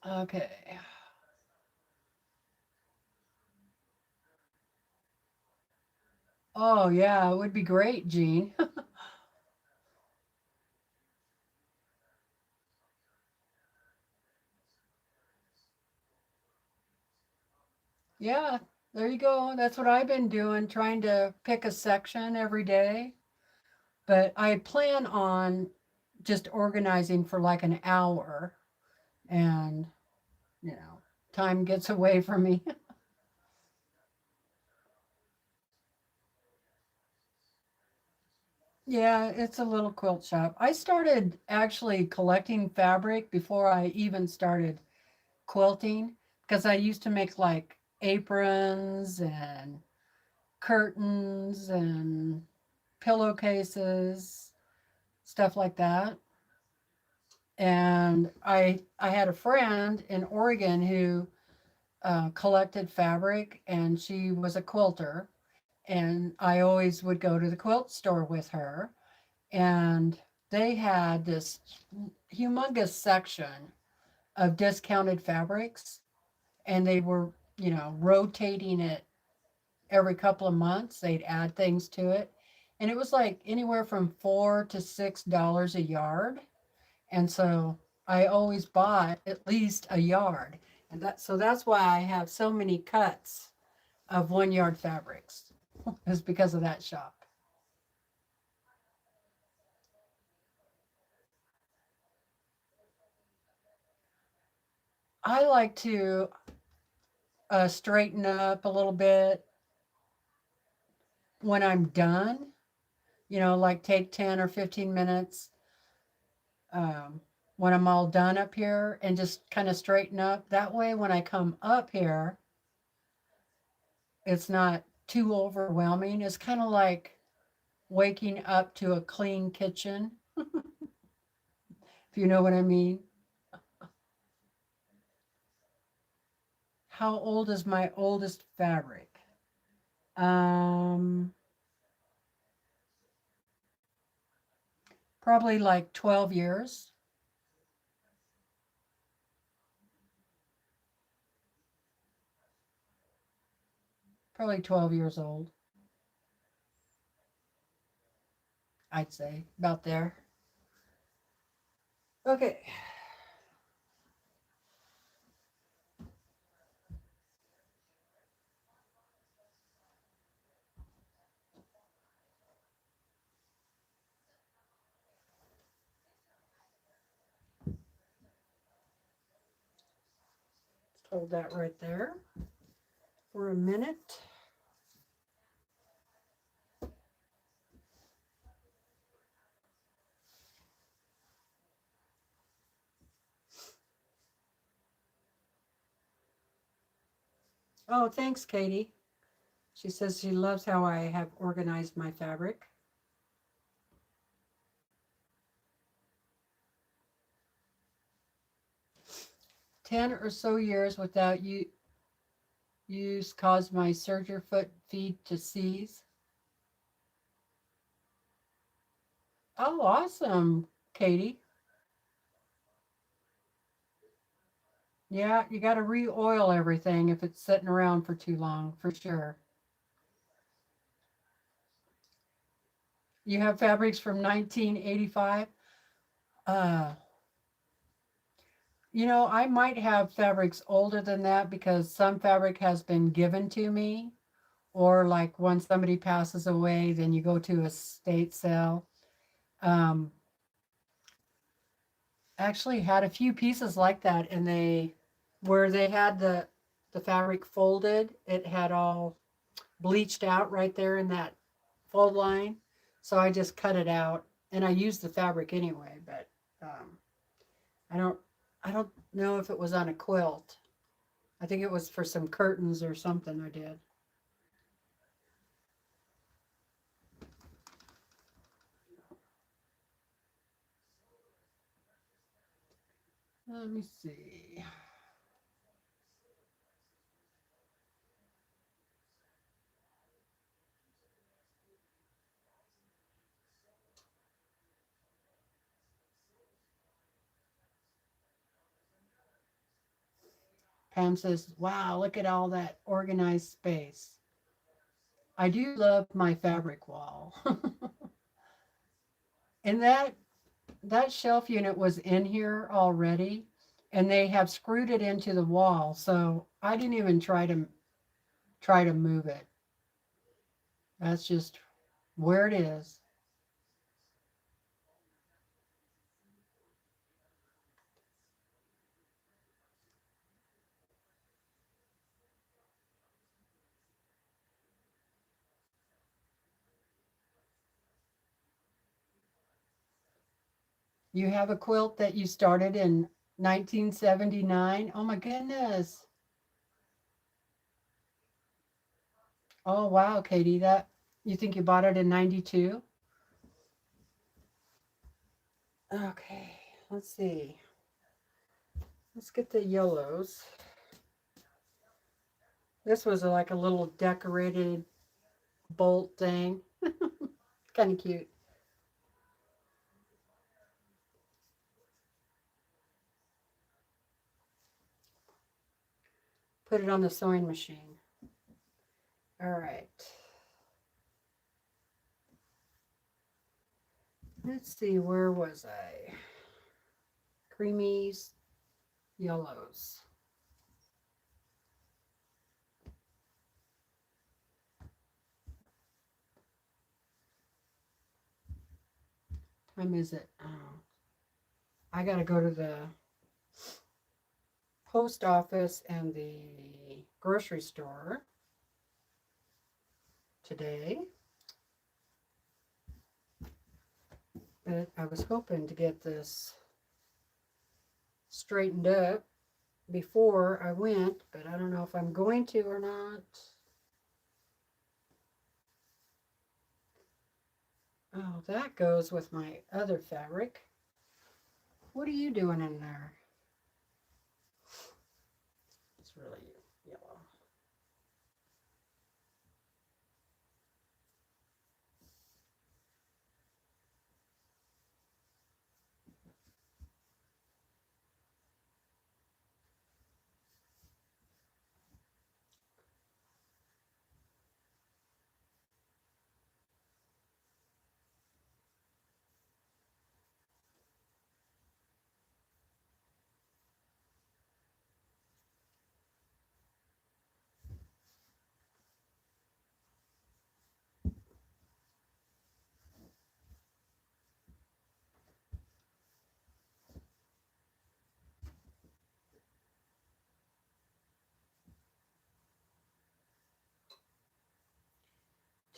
Okay. Oh yeah, it would be great, Jean. Yeah, there you go. That's what I've been doing, trying to pick a section every day. But I plan on just organizing for like an hour and, time gets away from me. Yeah, it's a little quilt shop. I started actually collecting fabric before I even started quilting because I used to make like aprons and curtains and pillowcases, stuff like that. And I had a friend in Oregon who collected fabric, and she was a quilter. And I always would go to the quilt store with her, and they had this humongous section of discounted fabrics, and they were, rotating it every couple of months. They'd add things to it, and it was like anywhere from $4 to $6 a yard. And so I always bought at least a yard. And that's why I have so many cuts of 1 yard fabrics. Is because of that shop. I like to straighten up a little bit when I'm done, like take 10 or 15 minutes um, when I'm all done up here and just kind of straighten up. That way, when I come up here, it's not too overwhelming. It's kind of like waking up to a clean kitchen, if you know what I mean. How old is my oldest fabric? Um, Probably like 12 years. Probably 12 years old, I'd say, about there. Okay. Let's hold that right there for a minute. Oh, thanks, Katie. She says she loves how I have organized my fabric. 10 or so years without use caused my serger foot feed to seize. Oh, awesome, Katie. Yeah, you got to re-oil everything if it's sitting around for too long, for sure. You have fabrics from 1985. Uh, I might have fabrics older than that because some fabric has been given to me, or like when somebody passes away, then you go to a estate sale. Um, Actually had a few pieces like that, and where they had the fabric folded, it had all bleached out right there in that fold line. So I just cut it out and I used the fabric anyway, but I don't I don't know if it was on a quilt. I think it was for some curtains or something I did. Let me see. Pam says, wow, look at all that organized space. I do love my fabric wall. And that shelf unit was in here already, and they have screwed it into the wall, so I didn't even try to move it. That's just where it is. You have a quilt that you started in 1979? Oh my goodness. Oh wow, Katie, that you think you bought it in 92? Okay, let's see. Let's get the yellows. This was like a little decorated bolt thing. Kind of cute. Put it on the sewing machine. All right. Let's see, where was I? Creamies, yellows. Time is it? Oh, I got to go to the post office and the grocery store today. But I was hoping to get this straightened up before I went, but I don't know if I'm going to or not. Oh, that goes with my other fabric. What are you doing in there? It's really yellow.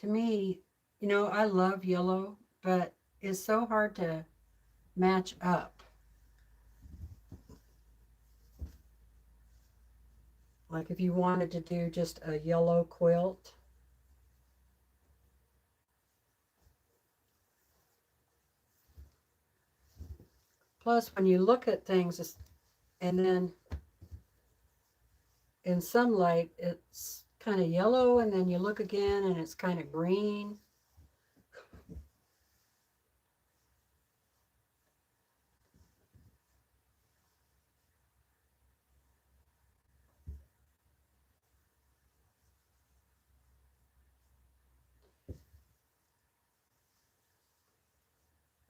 To me, I love yellow, but it's so hard to match up. Like if you wanted to do just a yellow quilt. Plus, when you look at things, and then in some light, it's kind of yellow, and then you look again, and it's kind of green.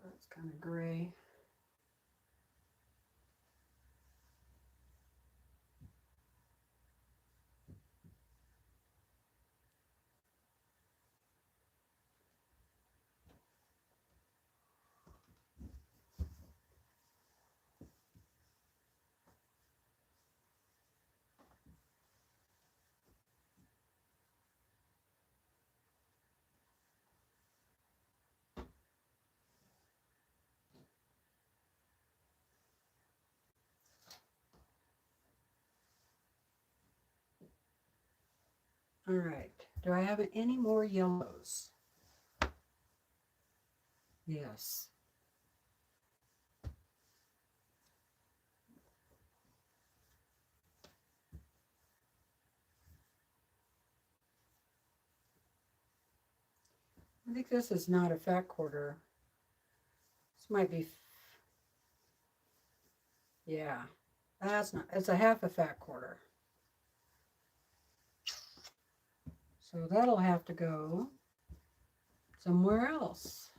That's kind of gray. All right. Do I have any more yellows? Yes. I think this is not a fat quarter. This might be, yeah. That's not, it's a half a fat quarter. So that'll have to go somewhere else.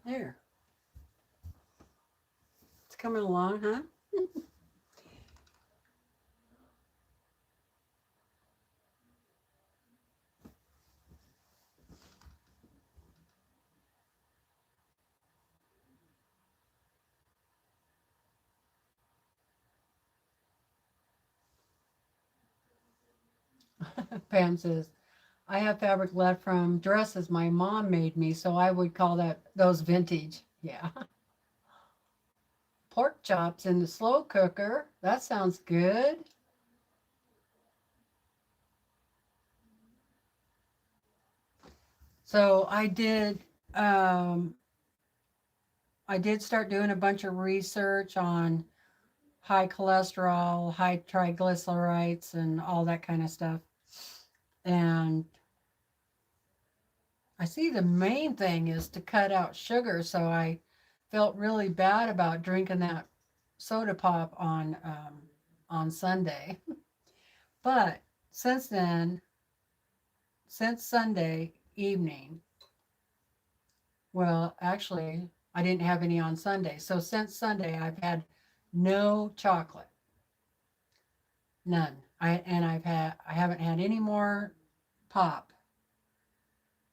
There. It's coming along, huh? Pam says, I have fabric left from dresses my mom made me, so I would call those vintage. Yeah. Pork chops in the slow cooker. That sounds good. So um, I did start doing a bunch of research on high cholesterol, high triglycerides, and all that kind of stuff. And I see the main thing is to cut out sugar. So I felt really bad about drinking that soda pop on Sunday. But since then, since Sunday evening, well, actually, I didn't have any on Sunday. So since Sunday, I've had no chocolate, none. I haven't had any more pop.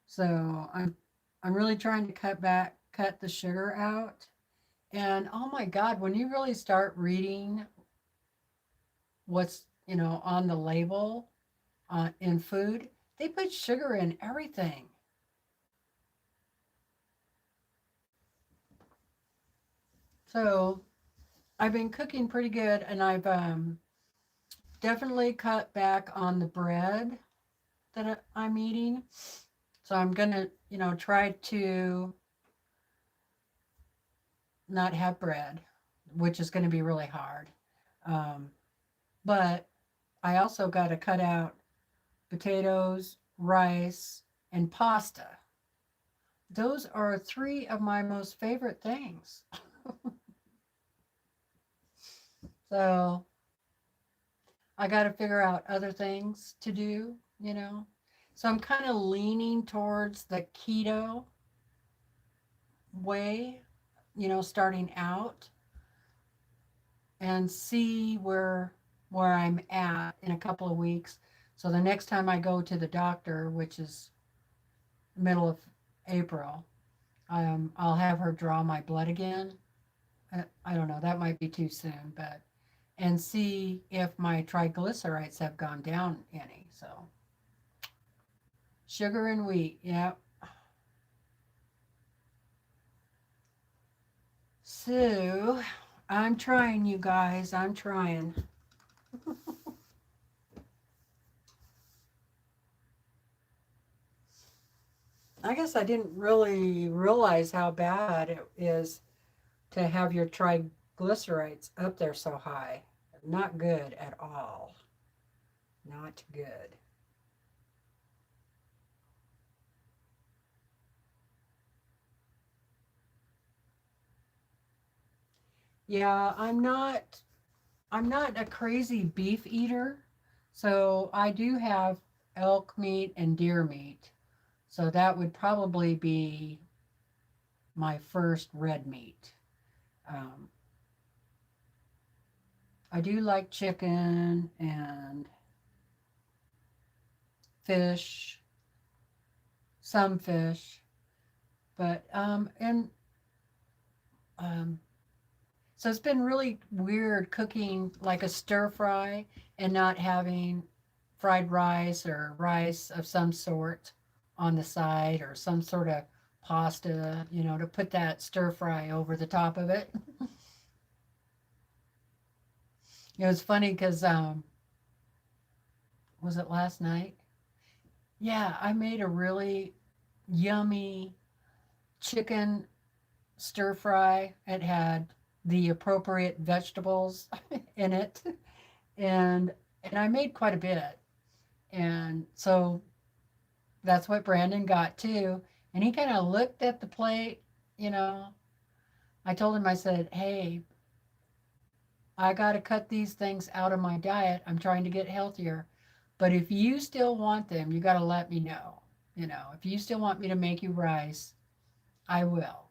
So I'm really trying to cut the sugar out. And oh my God, when you really start reading what's, on the label in food, they put sugar in everything. So I've been cooking pretty good, and I've definitely cut back on the bread that I'm eating. So I'm gonna, try to not have bread, which is going to be really hard. Um, but I also got to cut out potatoes, rice, and pasta. Those are three of my most favorite things. So I got to figure out other things to do. So I'm kind of leaning towards the keto way, starting out and see where I'm at in a couple of weeks. So the next time I go to the doctor, which is middle of April, I'll have her draw my blood again. I don't know, that might be too soon, but and see if my triglycerides have gone down any. So sugar and wheat, yeah. So I'm trying, you guys. I'm trying. I guess I didn't really realize how bad it is to have your triglycerides up there so high. Not good at all. Not good. Yeah, I'm not a crazy beef eater. So I do have elk meat and deer meat. So that would probably be my first red meat. Um, I do like chicken and fish, some fish, but um, so it's been really weird cooking like a stir fry and not having fried rice or rice of some sort on the side or some sort of pasta, to put that stir fry over the top of it. It was funny because was it last night? Yeah, I made a really yummy chicken stir fry. It had the appropriate vegetables in it, and I made quite a bit. And so that's what Brandon got too. And he kind of looked at the plate, you know. I told him, I said, "Hey, I got to cut these things out of my diet. I'm trying to get healthier. But if you still want them, you got to let me know. If you still want me to make you rice, I will."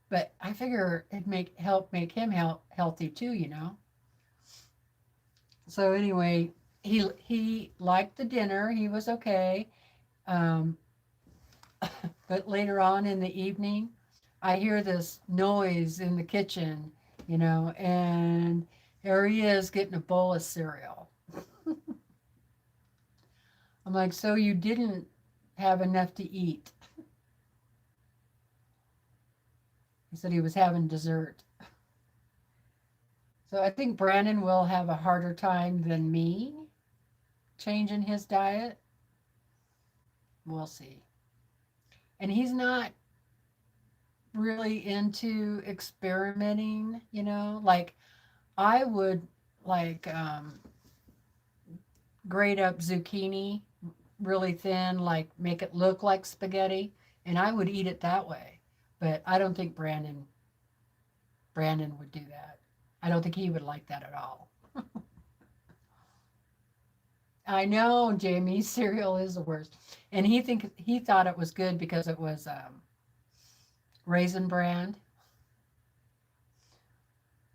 But I figure it'd help make him healthy too. So anyway, he liked the dinner. He was okay. Um, but later on in the evening, I hear this noise in the kitchen, and there he is getting a bowl of cereal. I'm like, so you didn't have enough to eat? He said he was having dessert. So I think Brandon will have a harder time than me changing his diet. We'll see. And he's not really into experimenting, like I would like grate up zucchini really thin, like make it look like spaghetti, and I would eat it that way. But I don't think Brandon would do that. I don't think he would like that at all. I know, Jamie, cereal is the worst. And he thought it was good because it was raisin bran.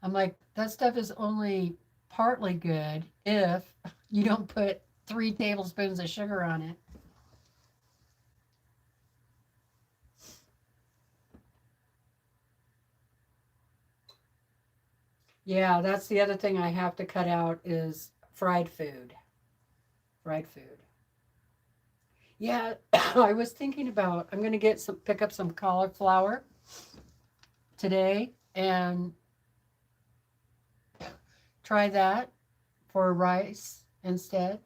I'm like, that stuff is only partly good if you don't put 3 tablespoons of sugar on it. Yeah, that's the other thing I have to cut out is fried food. Fried food. Yeah, I was thinking about I'm gonna pick up some cauliflower today and try that for rice instead.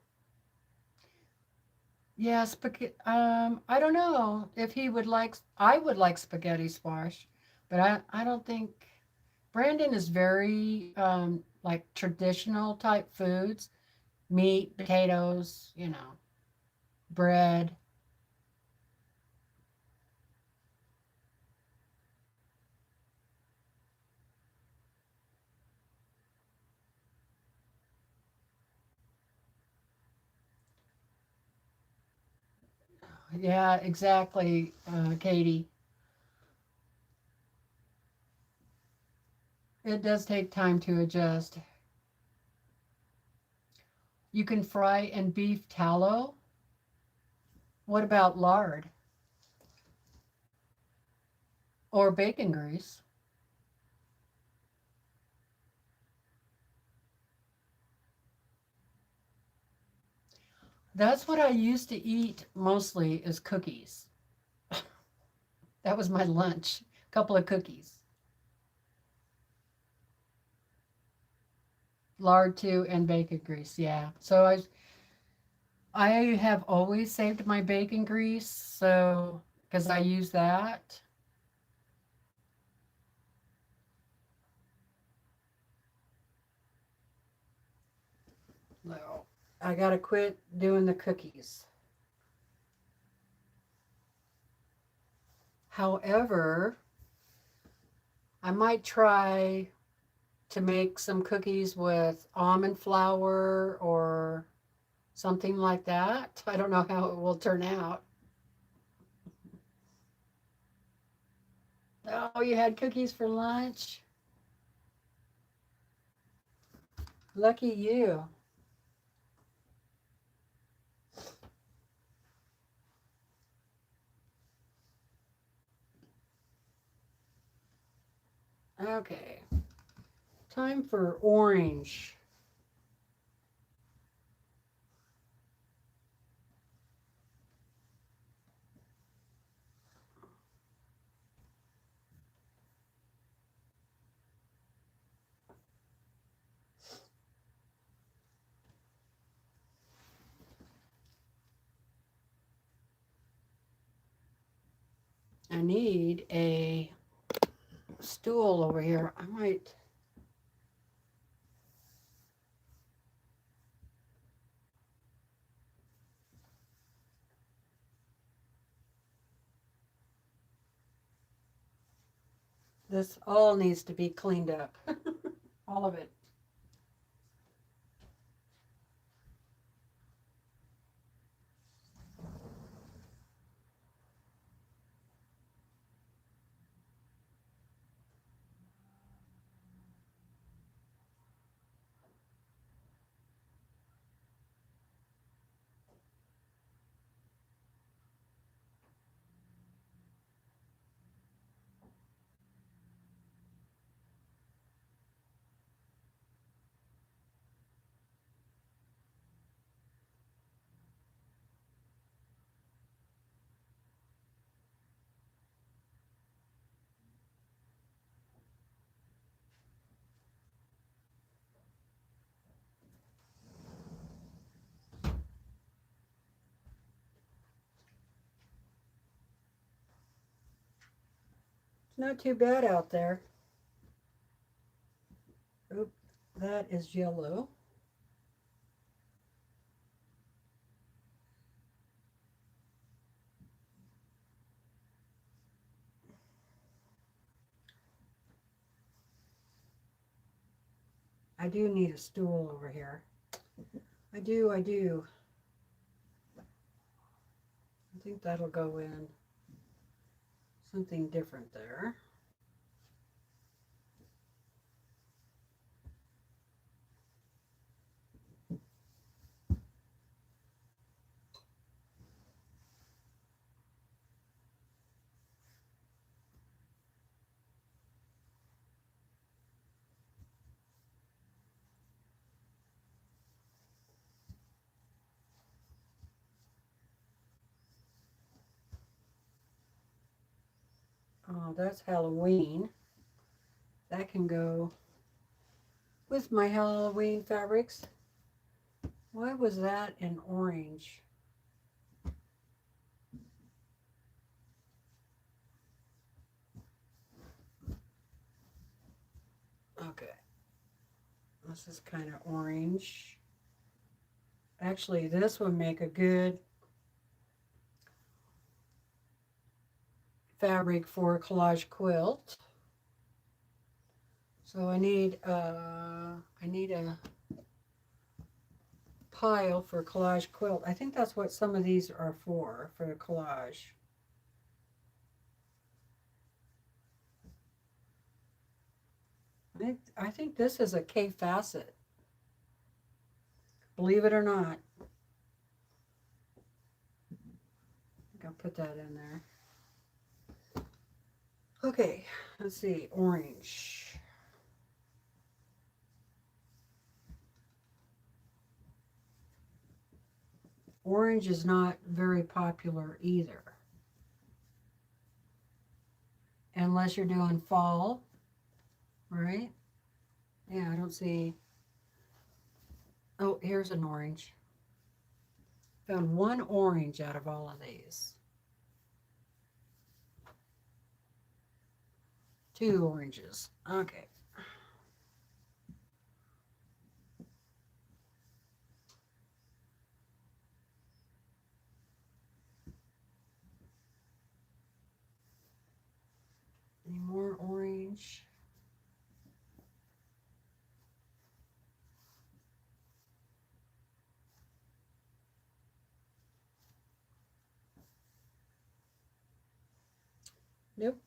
Yeah, spaghetti. I don't know if he would like. I would like spaghetti squash, but I don't think Brandon is very like traditional type foods, meat, potatoes, bread. Yeah, exactly, Katie. It does take time to adjust. You can fry in beef tallow. What about lard or bacon grease? That's what I used to eat mostly is cookies. That was my lunch. A couple of cookies. Lard too and bacon grease, yeah. So I have always saved my bacon grease, so because I use that. No, I gotta quit doing the cookies. However, I might try to make some cookies with almond flour or something like that. I don't know how it will turn out. Oh, you had cookies for lunch? Lucky you. Okay. Time for orange. I need a stool over here. I might. This all needs to be cleaned up. All of it. It's not too bad out there. Oop, that is yellow. I do need a stool over here. I do. I think that'll go in something different there. Oh, that's Halloween. That can go with my Halloween fabrics. Why was that in orange? Okay. This is kind of orange. Actually, this would make a good fabric for a collage quilt. So I need a pile for a collage quilt. I think that's what some of these are for a collage. I think this is a K facet. Believe it or not. I think I'll put that in there. Okay, let's see, orange. Orange is not very popular either. Unless you're doing fall, right? Yeah, I don't see. Oh, here's an orange. Found one orange out of all of these. Two oranges. Okay. Any more orange? Nope.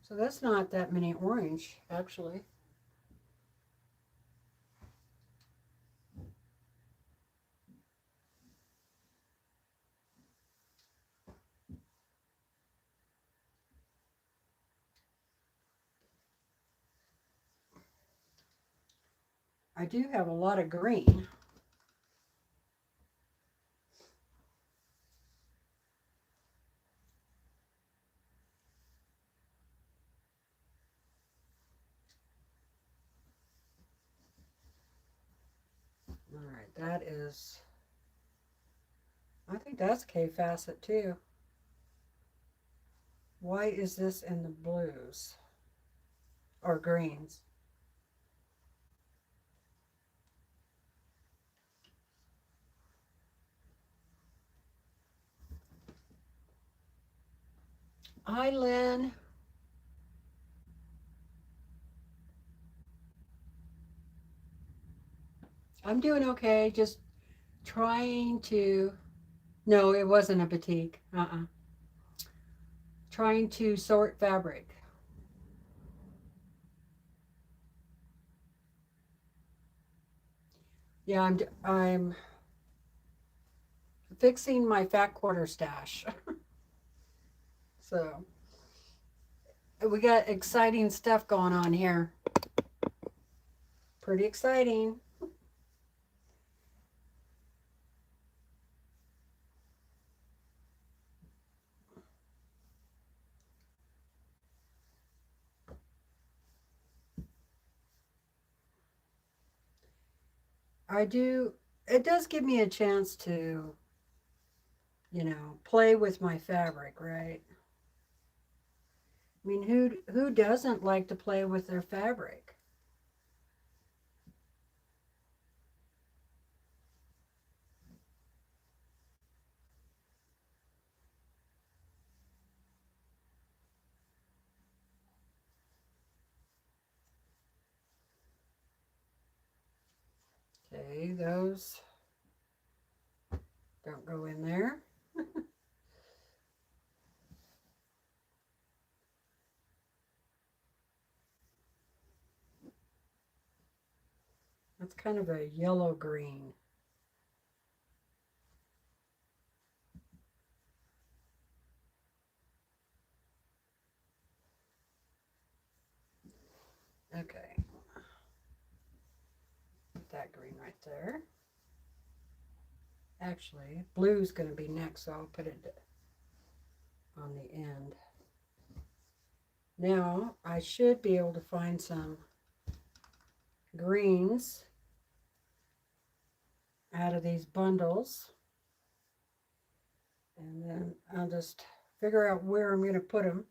So that's not that many orange, actually. I do have a lot of green. All right, that is, I think that's K facet too. Why is this in the blues or greens? Hi, Lynn. I'm doing okay. Just trying to, no, it wasn't a batik. Trying to sort fabric. Yeah, I'm fixing my fat quarter stash. So we got exciting stuff going on here. Pretty exciting. I do, it does give me a chance to, play with my fabric, right? I mean, who doesn't like to play with their fabric? Okay, those don't go in there. That's kind of a yellow green. Okay. Put that green right there. Actually, blue's going to be next, so I'll put it on the end. Now, I should be able to find some greens out of these bundles. And then I'll just figure out where I'm going to put them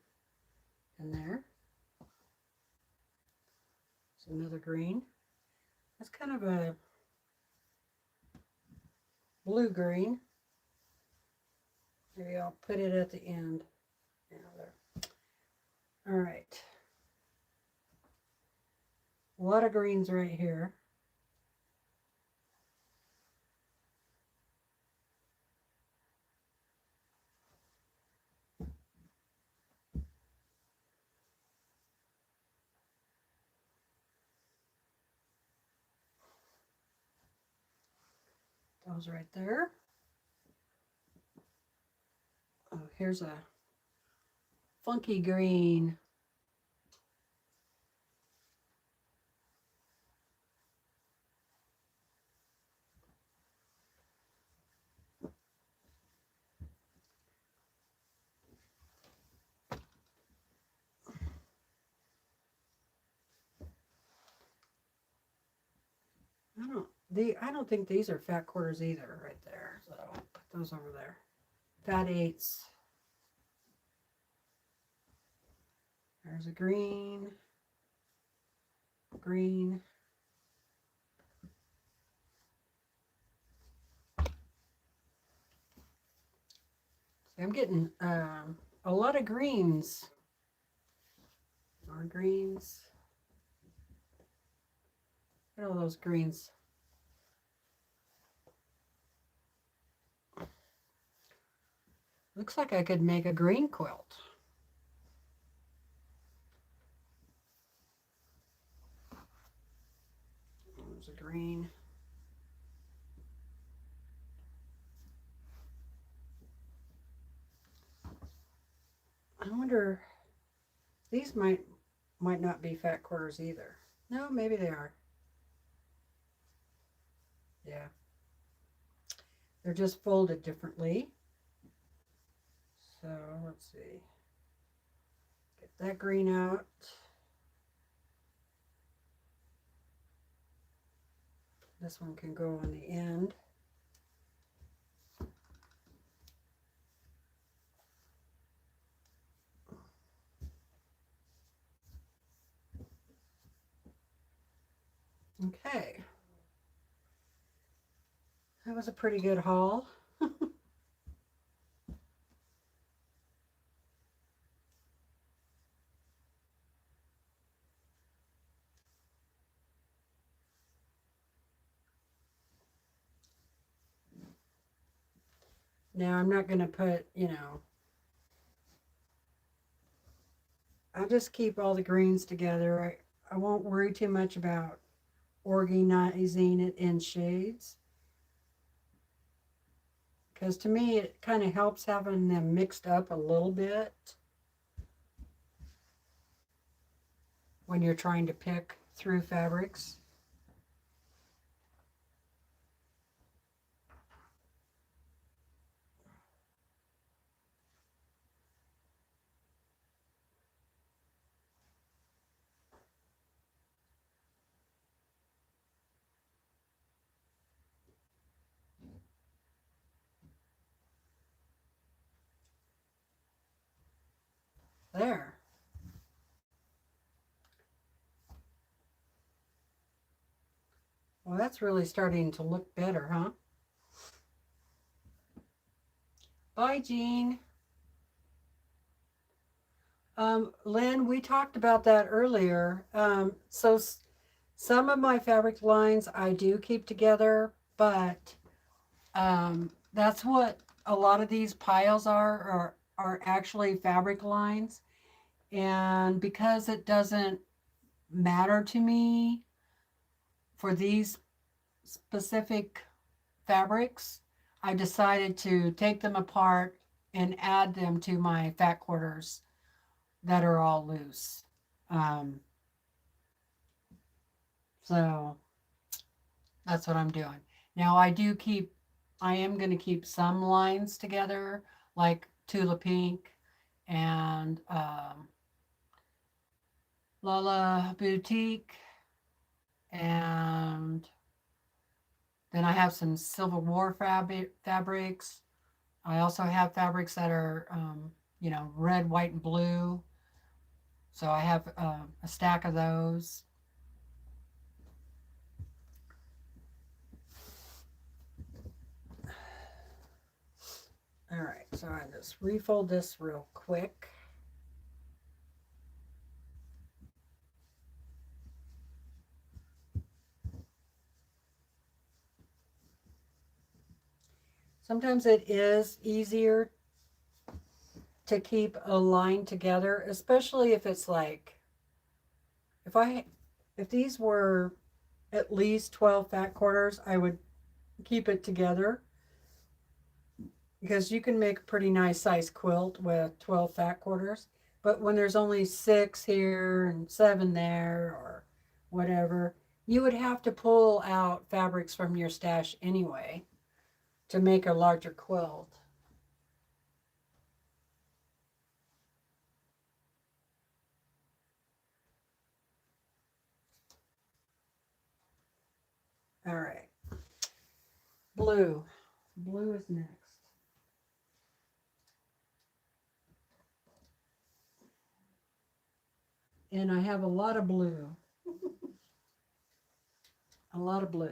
in there. It's another green. That's kind of a blue green. Maybe I'll put it at the end. Yeah, there. All right. A lot of greens right here. Those right there. Oh, here's a funky green. I don't think these are fat quarters either right there. So I'll put those over there. Fat eighths. There's a green. Green. See, I'm getting a lot of greens. More greens. Look at all those greens. Looks like I could make a green quilt. green. I wonder, these might not be fat quarters either. No, maybe they are. Yeah. They're just folded differently. So let's see. Get that green out. This one can go on the end. Okay. That was a pretty good haul. Now I'm not going to put, I'll just keep all the greens together. I won't worry too much about organizing it in shades, because to me it kind of helps having them mixed up a little bit when you're trying to pick through fabrics. There. Well, that's really starting to look better, huh? Bye, Jean. Lynn, we talked about that earlier. So some of my fabric lines I do keep together, but that's what a lot of these piles are actually fabric lines. And because it doesn't matter to me for these specific fabrics, I decided to take them apart and add them to my fat quarters that are all loose. So that's what I'm doing. Now I am going to keep some lines together, like Tula Pink and Lala Boutique, and then I have some Civil War fabrics. I also have fabrics that are, red, white, and blue. So I have a stack of those. All right, so I just refold this real quick. Sometimes it is easier to keep a line together, especially if it's like, if these were at least 12 fat quarters, I would keep it together, because you can make a pretty nice size quilt with 12 fat quarters. But when there's only 6 here and 7 there or whatever, you would have to pull out fabrics from your stash anyway to make a larger quilt. All right. Blue. Blue is next. And I have a lot of blue. A lot of blue.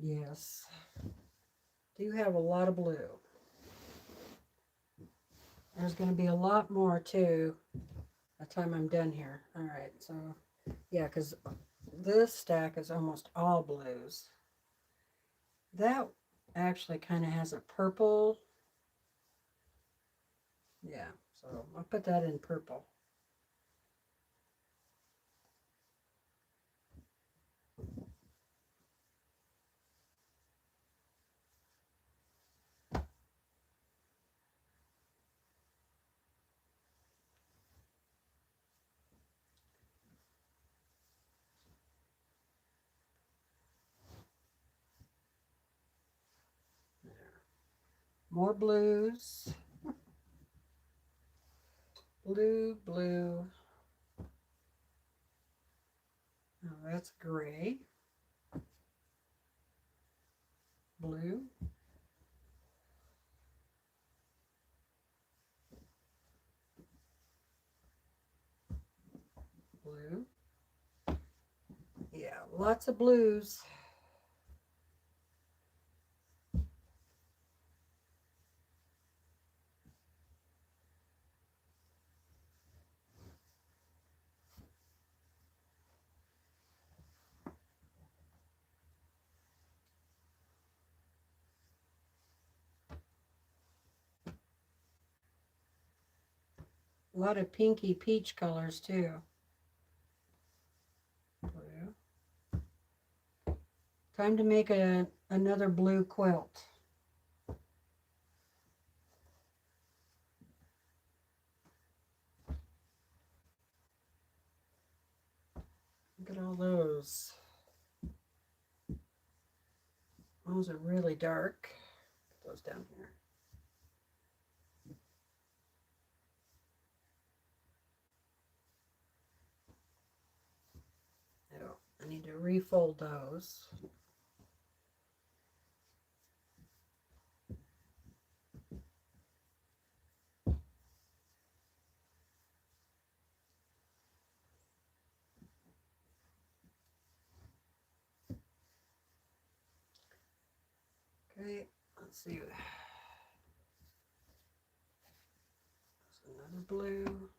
Yes. Do have a lot of blue. There's going to be a lot more too by the time I'm done here. All right, so yeah, because This stack is almost all blues. That actually kind of has a purple. Yeah, so I'll put that in purple. More blues. Blue, blue. Oh, that's gray. Blue. Blue. Yeah, lots of blues. A lot of pinky peach colors too. Blue. Time to make another blue quilt. Look at all those. Those are really dark. Put those down here. Oh, I need to refold those. Okay, let's see. There's another blue.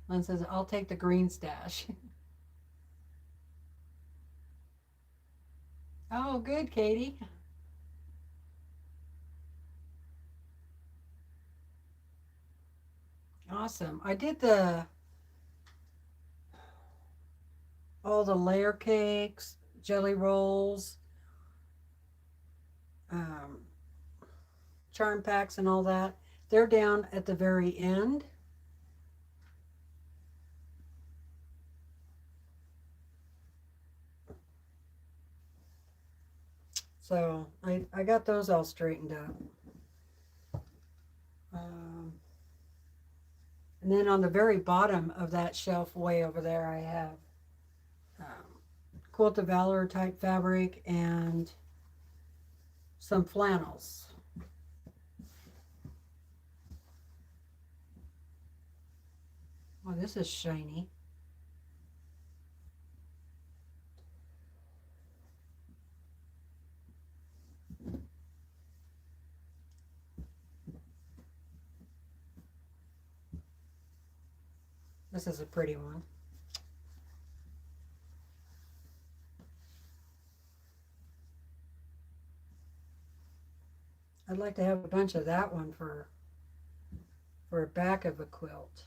Lynn says, I'll take the green stash. Oh, good, Katie. Awesome. I did all the layer cakes, jelly rolls, um, charm packs and all that. They're down at the very end. So I got those all straightened up. And then on the very bottom of that shelf way over there, I have Quilt of Valor type fabric and some flannels. Oh, this is shiny. This is a pretty one. I'd like to have a bunch of that one for a back of a quilt.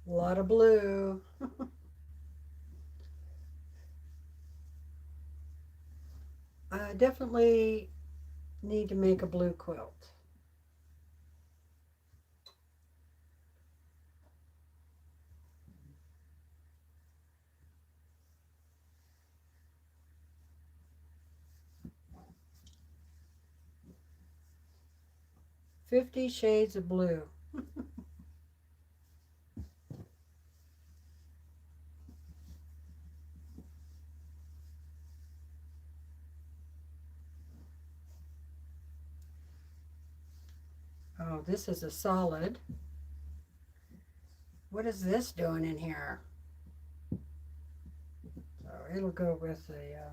A lot of blue. I definitely need to make a blue quilt. "50 Shades of Blue." Oh, this is a solid. What is this doing in here? So it'll go with the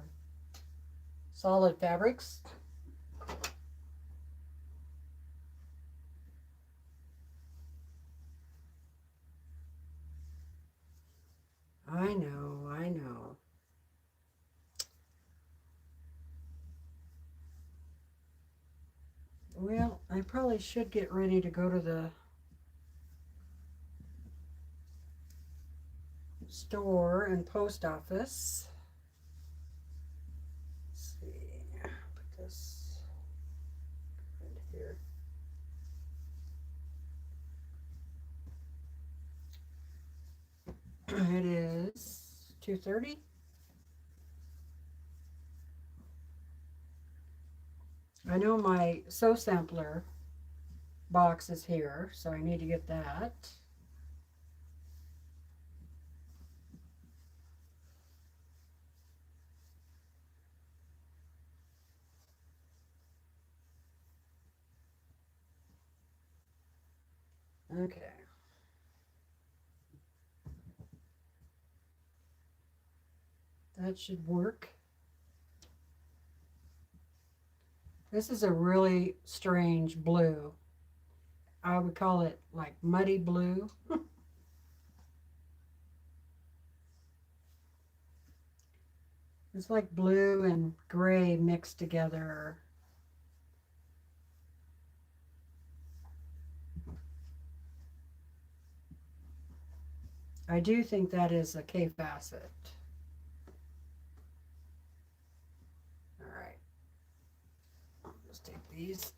solid fabrics. I know, I know. Well, I probably should get ready to go to the store and post office. Let's see, put this right here. It is 2:30. I know my sew sampler box is here, so I need to get that. Okay. That should work. This is a really strange blue. I would call it like muddy blue. It's like blue and gray mixed together. I do think that is a K facet. All right. I'll just take these.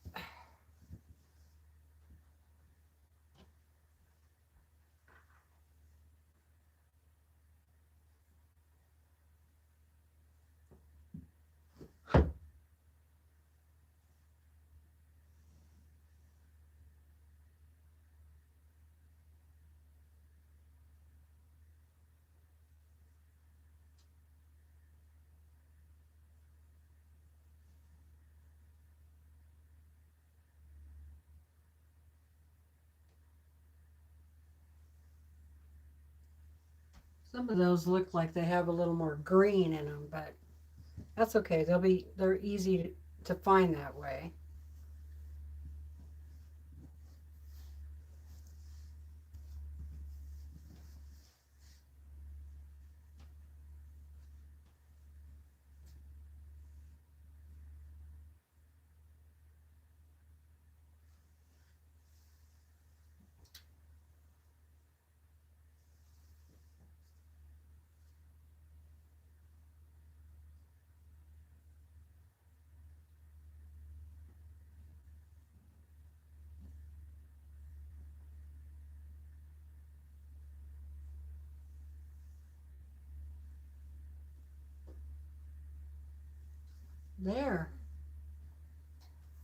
Some of those look like they have a little more green in them, but that's okay. They're easy to find that way. There.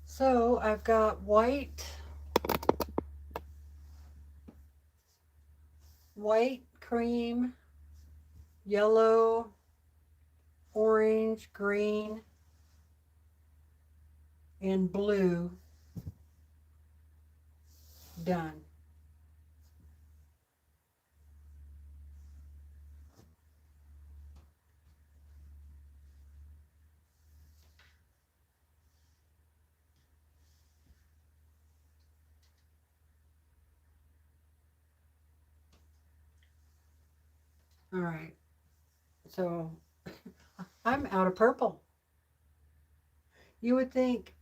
So I've got white, cream, yellow, orange, green, and blue done. All right. So I'm out of purple. You would think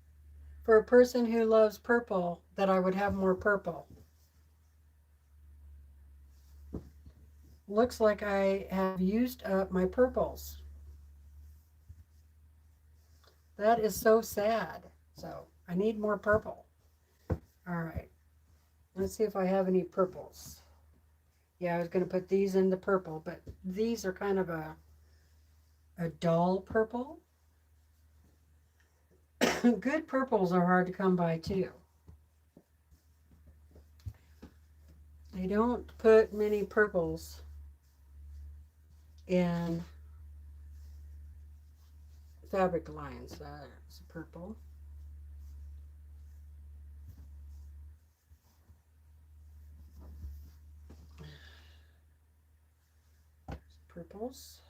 for a person who loves purple that I would have more purple. Looks like I have used up my purples. That is so sad. So I need more purple. All right. Let's see if I have any purples. Yeah, I was going to put these in the purple, but these are kind of a dull purple. Good purples are hard to come by too. They don't put many purples in fabric lines. That's purple. Purples.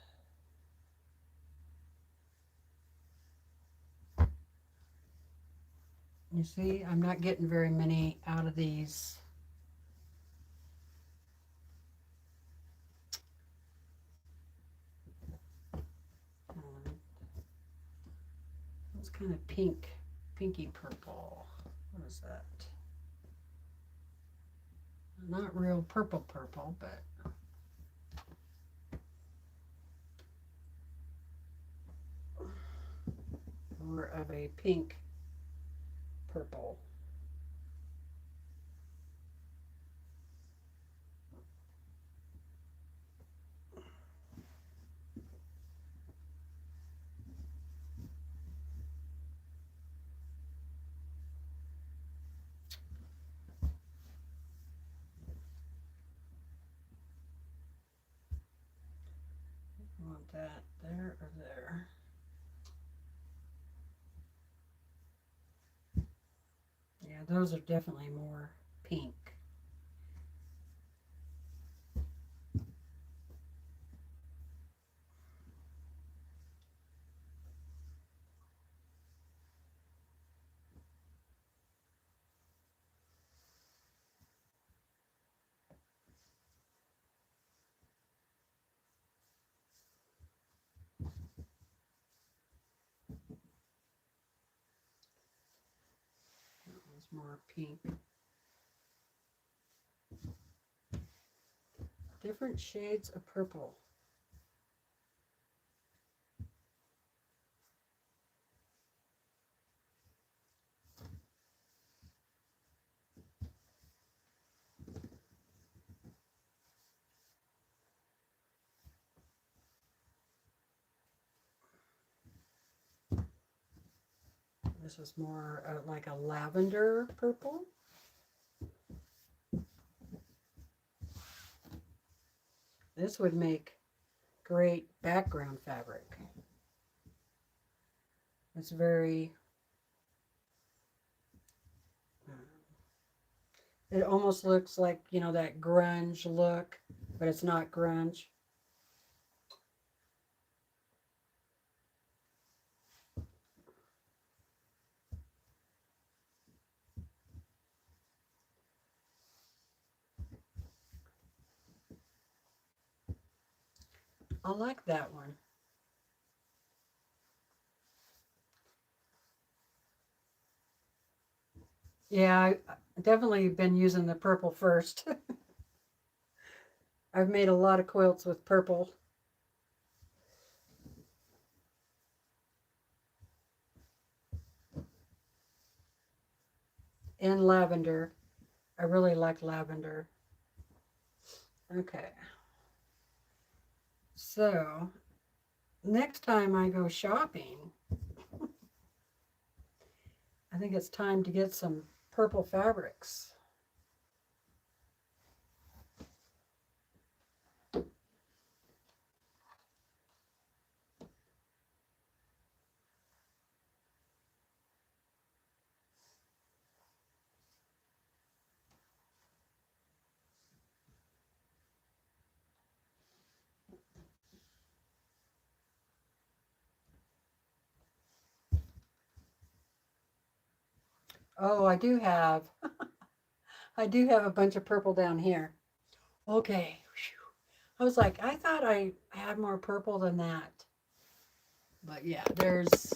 You see, I'm not getting very many out of these. It's kind of pink, pinky purple. What is that? Not real purple purple, but more of a pink purple. I want that there or there. Yeah, those are definitely more pink. That one's more pink. Different shades of purple. This is more like a lavender purple. This would make great background fabric. It's very, it almost looks like, you know, that grunge look, but it's not grunge. I like that one. Yeah, I definitely been using the purple first. I've made a lot of quilts with purple. And lavender. I really like lavender. Okay. So, next time I go shopping, I think it's time to get some purple fabrics. Oh, I do have a bunch of purple down here. Okay. I was like, I thought I had more purple than that. But yeah, there's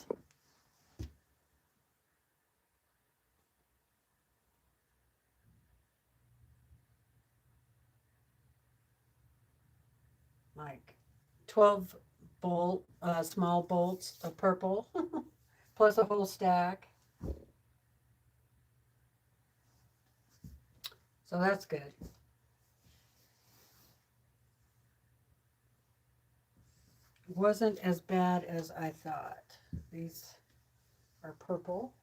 like 12 small bolts of purple plus a whole stack. So that's good. Wasn't as bad as I thought. These are purple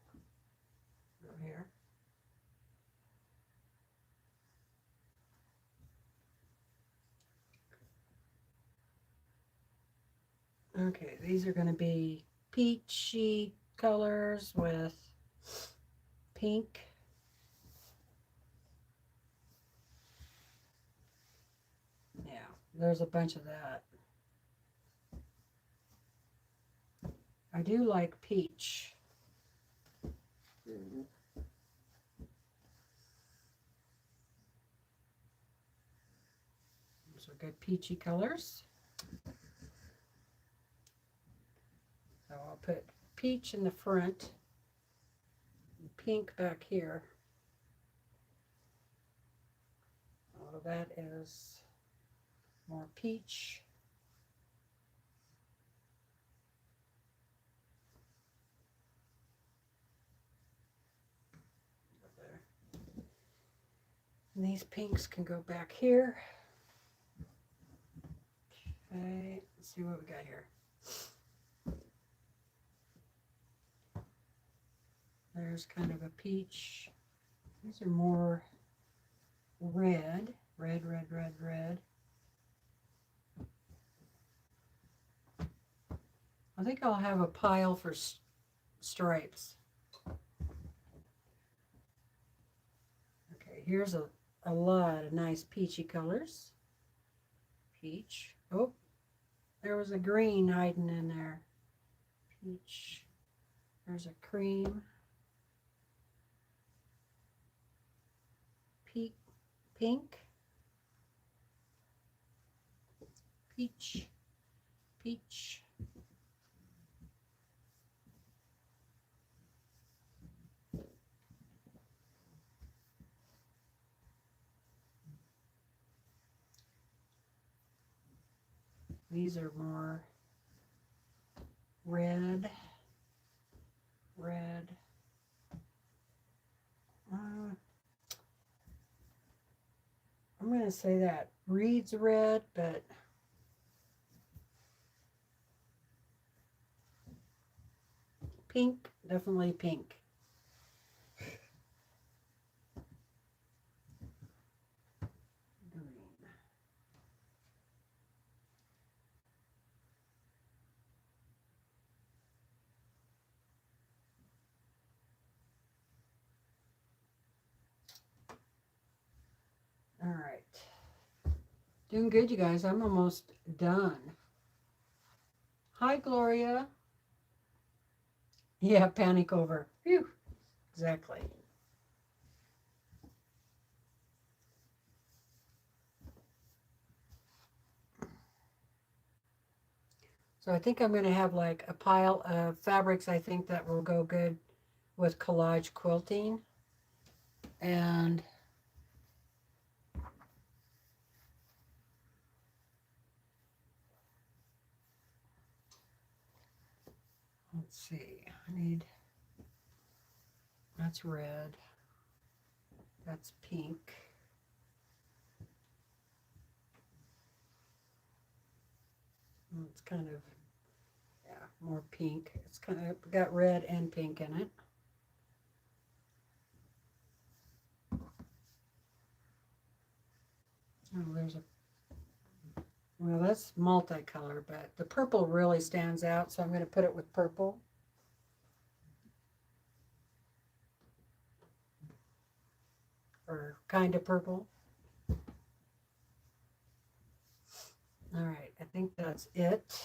over here. Okay, these are going to be peachy colors with pink. Yeah, there's a bunch of that. I do like peach. Those are good peachy colors. So I'll put peach in the front, and pink back here. All of that is more peach. There. And these pinks can go back here. Okay, let's see what we got here. There's kind of a peach. These are more red. Red. I think I'll have a pile for stripes. Okay, here's a lot of nice peachy colors. Peach. Oh, there was a green hiding in there. Peach. There's a cream. Pink. Peach. Peach. These are more red. I'm going to say that reads red, but pink, definitely pink. Green. All right. Doing good, you guys. I'm almost done. Hi, Gloria. Yeah, panic over. Phew. Exactly. So I think I'm going to have like a pile of fabrics I think that will go good with collage quilting. And let's see, I need, that's red, that's pink. It's kind of, yeah, more pink. It's kind of got red and pink in it. Oh, there's a, well, that's multicolor, but the purple really stands out, so I'm going to put it with purple. Or kind of purple. All right, I think that's it.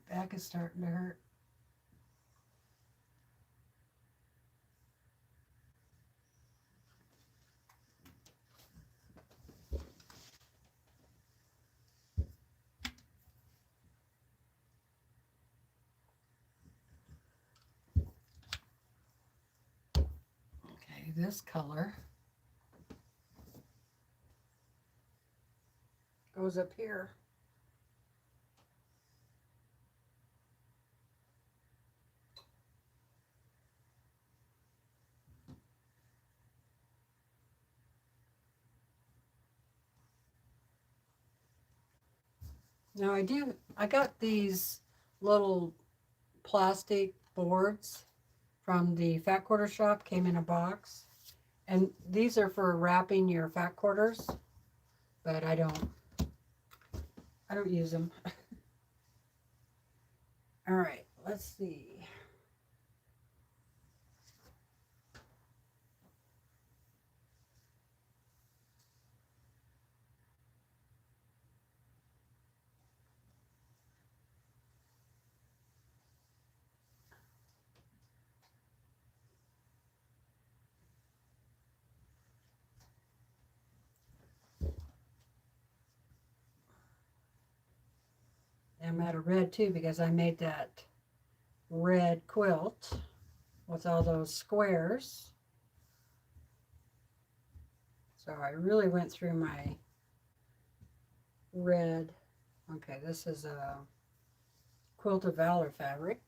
Back is starting to hurt. Okay, this color goes up here. Now I got these little plastic boards from the fat quarter shop, came in a box. And these are for wrapping your fat quarters, but I don't use them. All right, let's see. I'm out of red too because I made that red quilt with all those squares. So I really went through my red. Okay, this is a Quilt of Valor fabric.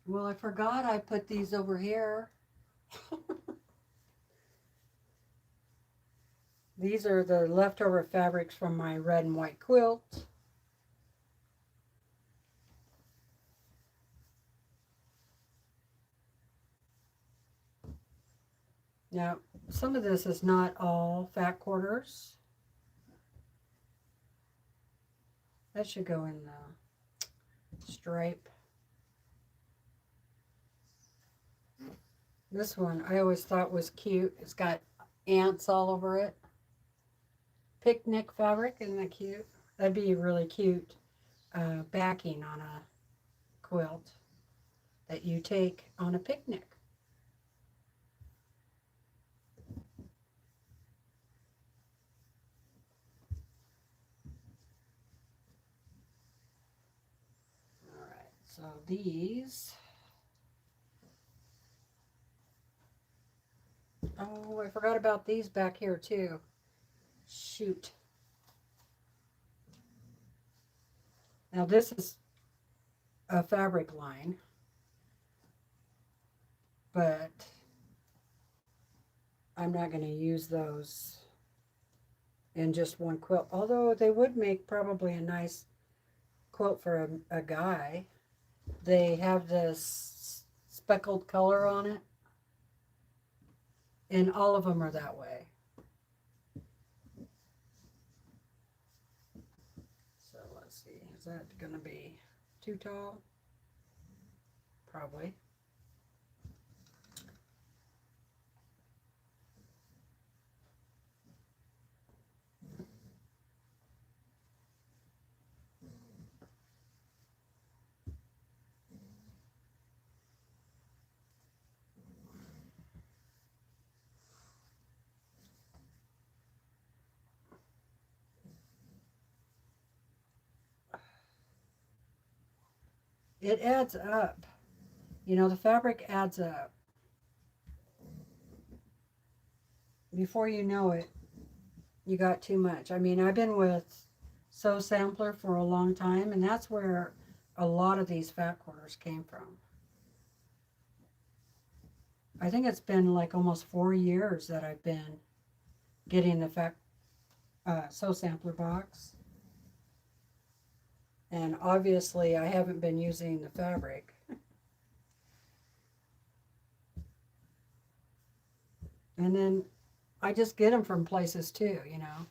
Well, I forgot I put these over here. These are the leftover fabrics from my red and white quilt. Now, some of this is not all fat quarters. That should go in the stripe. This one I always thought was cute. It's got ants all over it. Picnic fabric, isn't that cute? That'd be really cute backing on a quilt that you take on a picnic. All right, so these. Oh, I forgot about these back here too. Shoot. Now this is a fabric line, but I'm not going to use those in just one quilt, although they would make probably a nice quilt for a guy. They have this speckled color on it, and all of them are that way. So let's see, is that going to be too tall? Probably. It adds up. You know, the fabric adds up. Before you know it, you got too much. I mean, I've been with Sew Sampler for a long time, and that's where a lot of these fat quarters came from. I think it's been like almost 4 years that I've been getting the Sew Sampler box. And obviously I haven't been using the fabric. And then I just get them from places too, you know.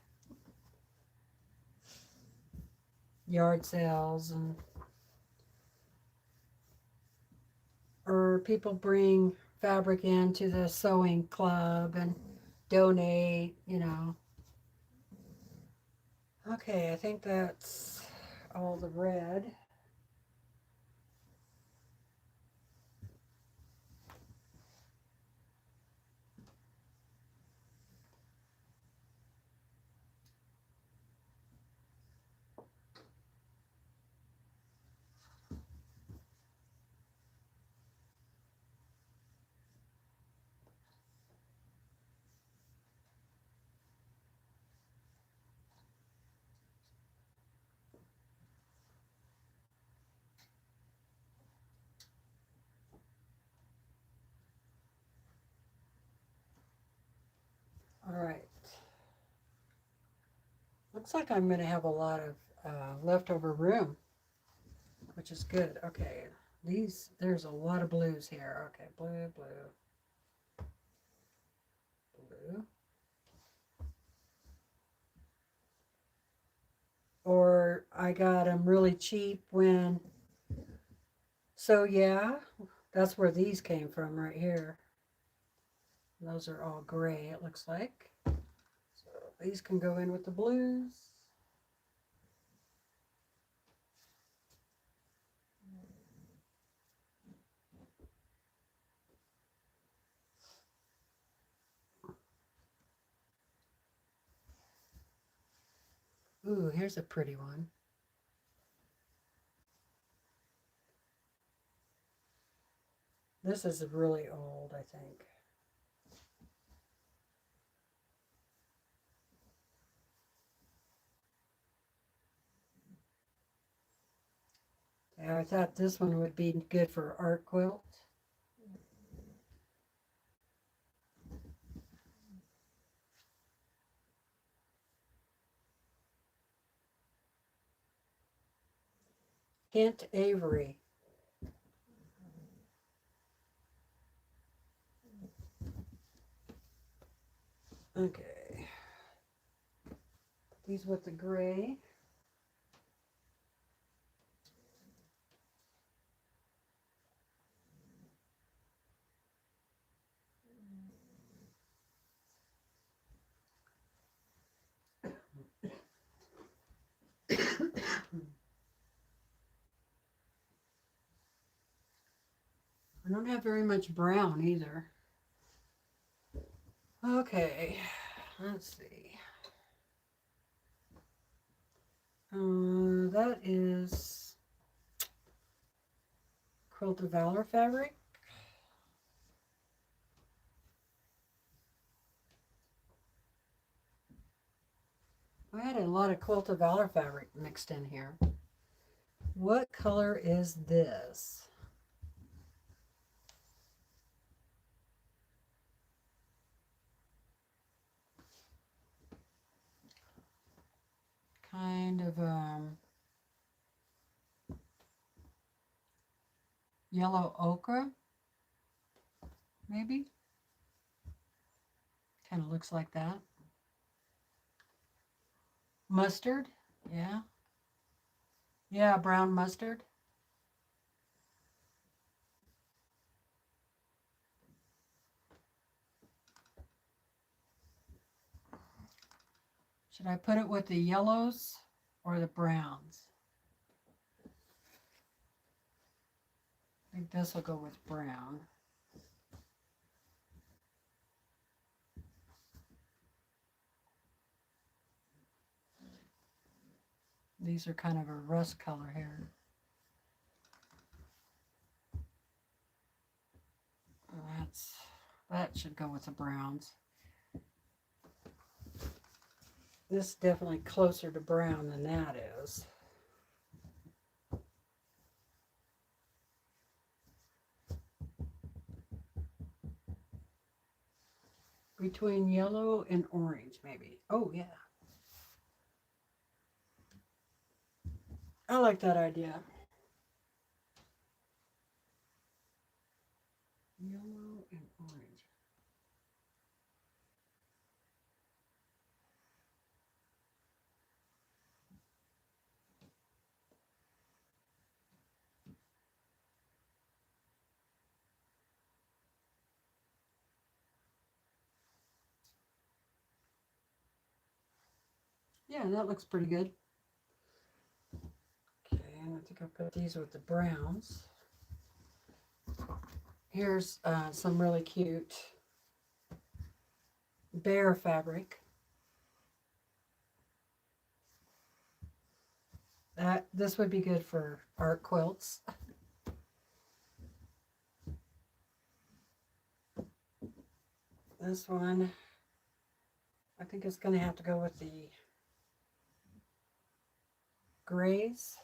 Yard sales and or people bring fabric into the sewing club and donate, you know. Okay, I think that's all the red. All right. Looks like I'm going to have a lot of leftover room, which is good. Okay, there's a lot of blues here. Okay, blue, blue, blue. Or I got them really cheap when, so yeah, that's where these came from right here. Those are all gray, it looks like. So these can go in with the blues. Ooh, here's a pretty one. This is really old, I think. Yeah, I thought this one would be good for art quilt. Kent Avery. Okay. These with the gray. I don't have very much brown either. Okay, let's see. That is Quilt of Valor fabric. I had a lot of Quilt of Valor fabric mixed in here. What color is this? Kind of yellow ochre, maybe? Kind of looks like that. Mustard, yeah. Yeah, brown mustard. Should I put it with the yellows or the browns? I think this will go with brown. These are kind of a rust color here. That should go with the browns. This is definitely closer to brown than that is. Between yellow and orange, maybe. Oh, yeah. I like that idea. Yellow and orange. Yeah, that looks pretty good. Okay, and I think I'll put these with the browns. Here's some really cute bear fabric. This would be good for art quilts. This one, I think it's going to have to go with the grays.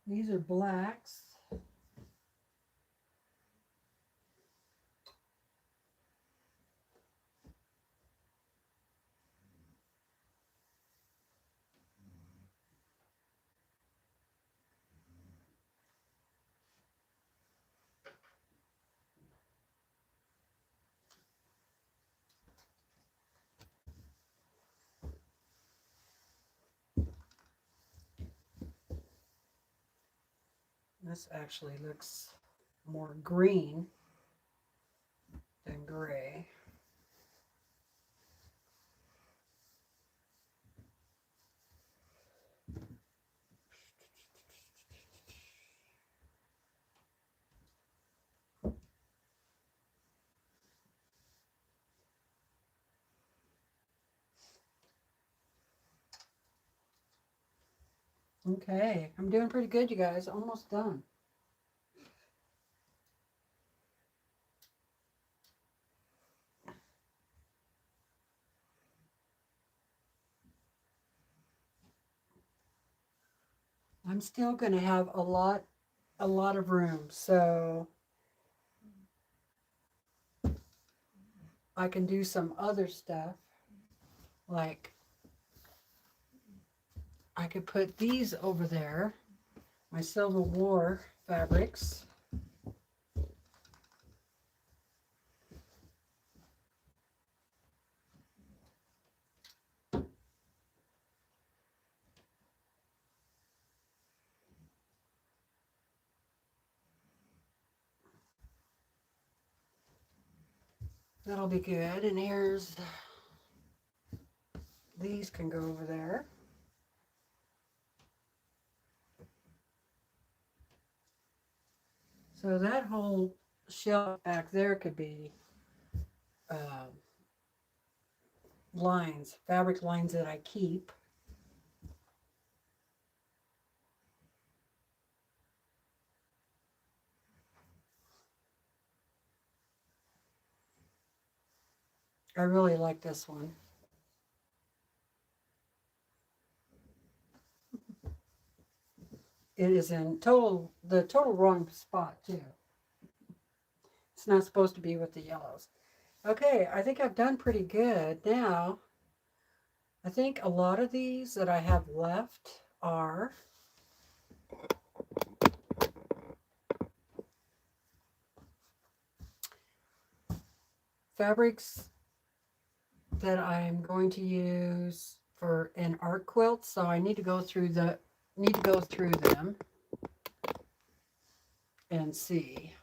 These are blacks. This actually looks more green than gray. Okay, I'm doing pretty good, you guys. Almost done. I'm still going to have a lot of room, so I can do some other stuff. Like I could put these over there, my Civil War fabrics. That'll be good. And here's, these can go over there. So that whole shelf back there could be lines, fabric lines that I keep. I really like this one. It is in the total wrong spot too. It's not supposed to be with the yellows. Okay, I think I've done pretty good. Now, I think a lot of these that I have left are fabrics that I'm going to use for an art quilt. So I need to go through them and see.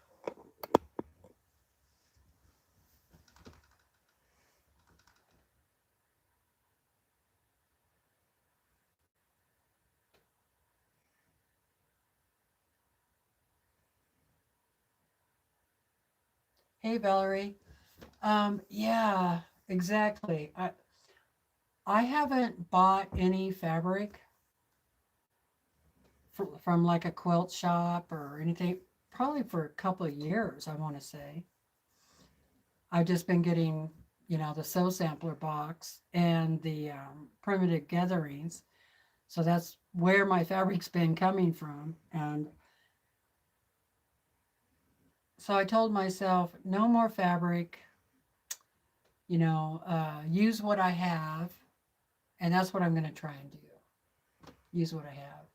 Hey, Valerie. Yeah, exactly. I haven't bought any fabric from like a quilt shop or anything, probably for a couple of years, I want to say. I've just been getting, the Sew Sampler box and the Primitive Gatherings. So that's where my fabric's been coming from. And So I told myself, no more fabric, use what I have. And that's what I'm going to try and do. Use what I have.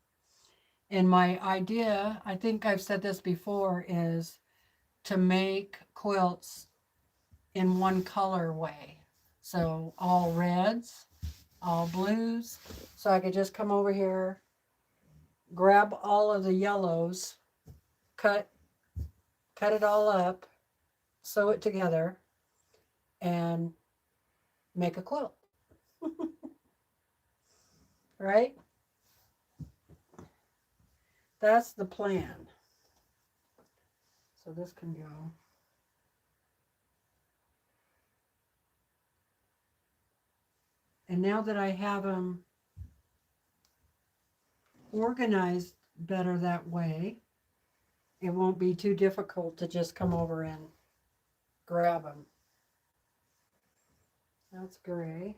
And my idea, I think I've said this before, is to make quilts in one color way. So all reds, all blues. So I could just come over here, grab all of the yellows, cut it all up, sew it together, and make a quilt. Right? That's the plan. So this can go. And now that I have them organized better that way, it won't be too difficult to just come over and grab them. That's gray.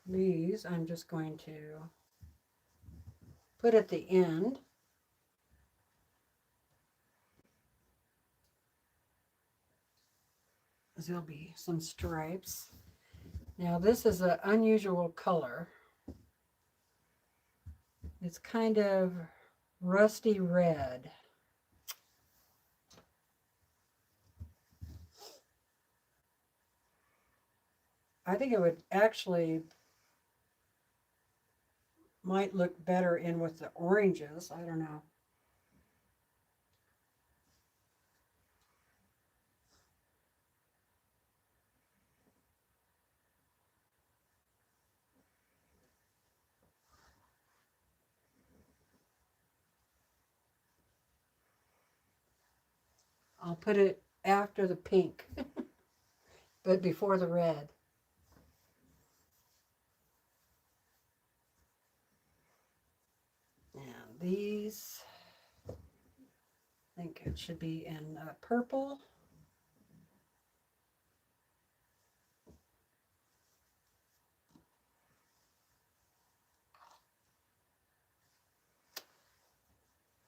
These I'm just going to put at the end. There'll be some stripes. Now this is an unusual color. It's kind of rusty red. I think it would actually might look better in with the oranges. I don't know. I'll put it after the pink, but before the red. And these, I think it should be in purple.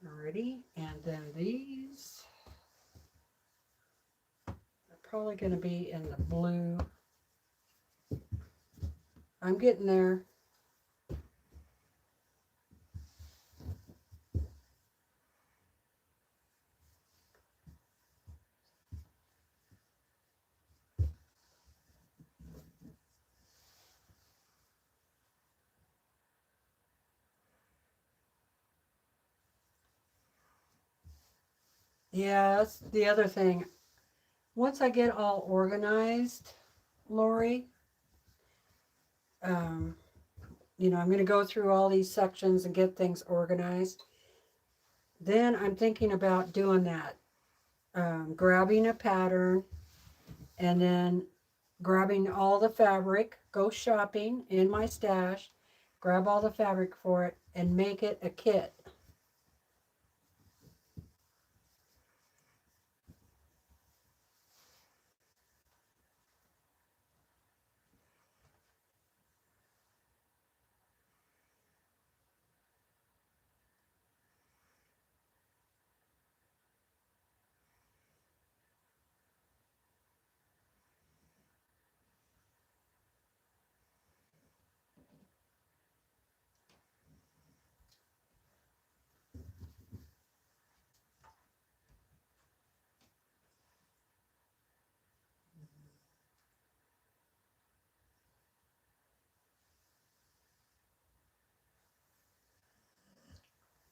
Alrighty, and then these are probably going to be in the blue. I'm getting there. Yeah, that's the other thing. Once I get all organized, Lori, I'm going to go through all these sections and get things organized. Then I'm thinking about doing that, grabbing a pattern and then grabbing all the fabric, go shopping in my stash, grab all the fabric for it, and make it a kit.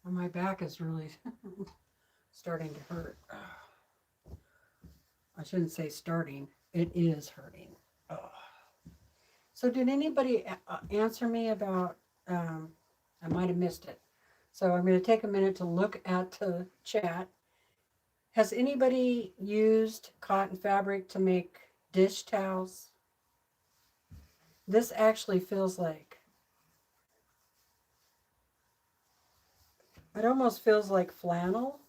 And my back is really starting to hurt. I shouldn't say starting. It is hurting. Oh. So did anybody answer me about, I might have missed it. So I'm going to take a minute to look at the chat. Has anybody used cotton fabric to make dish towels? This actually feels like, it almost feels like flannel,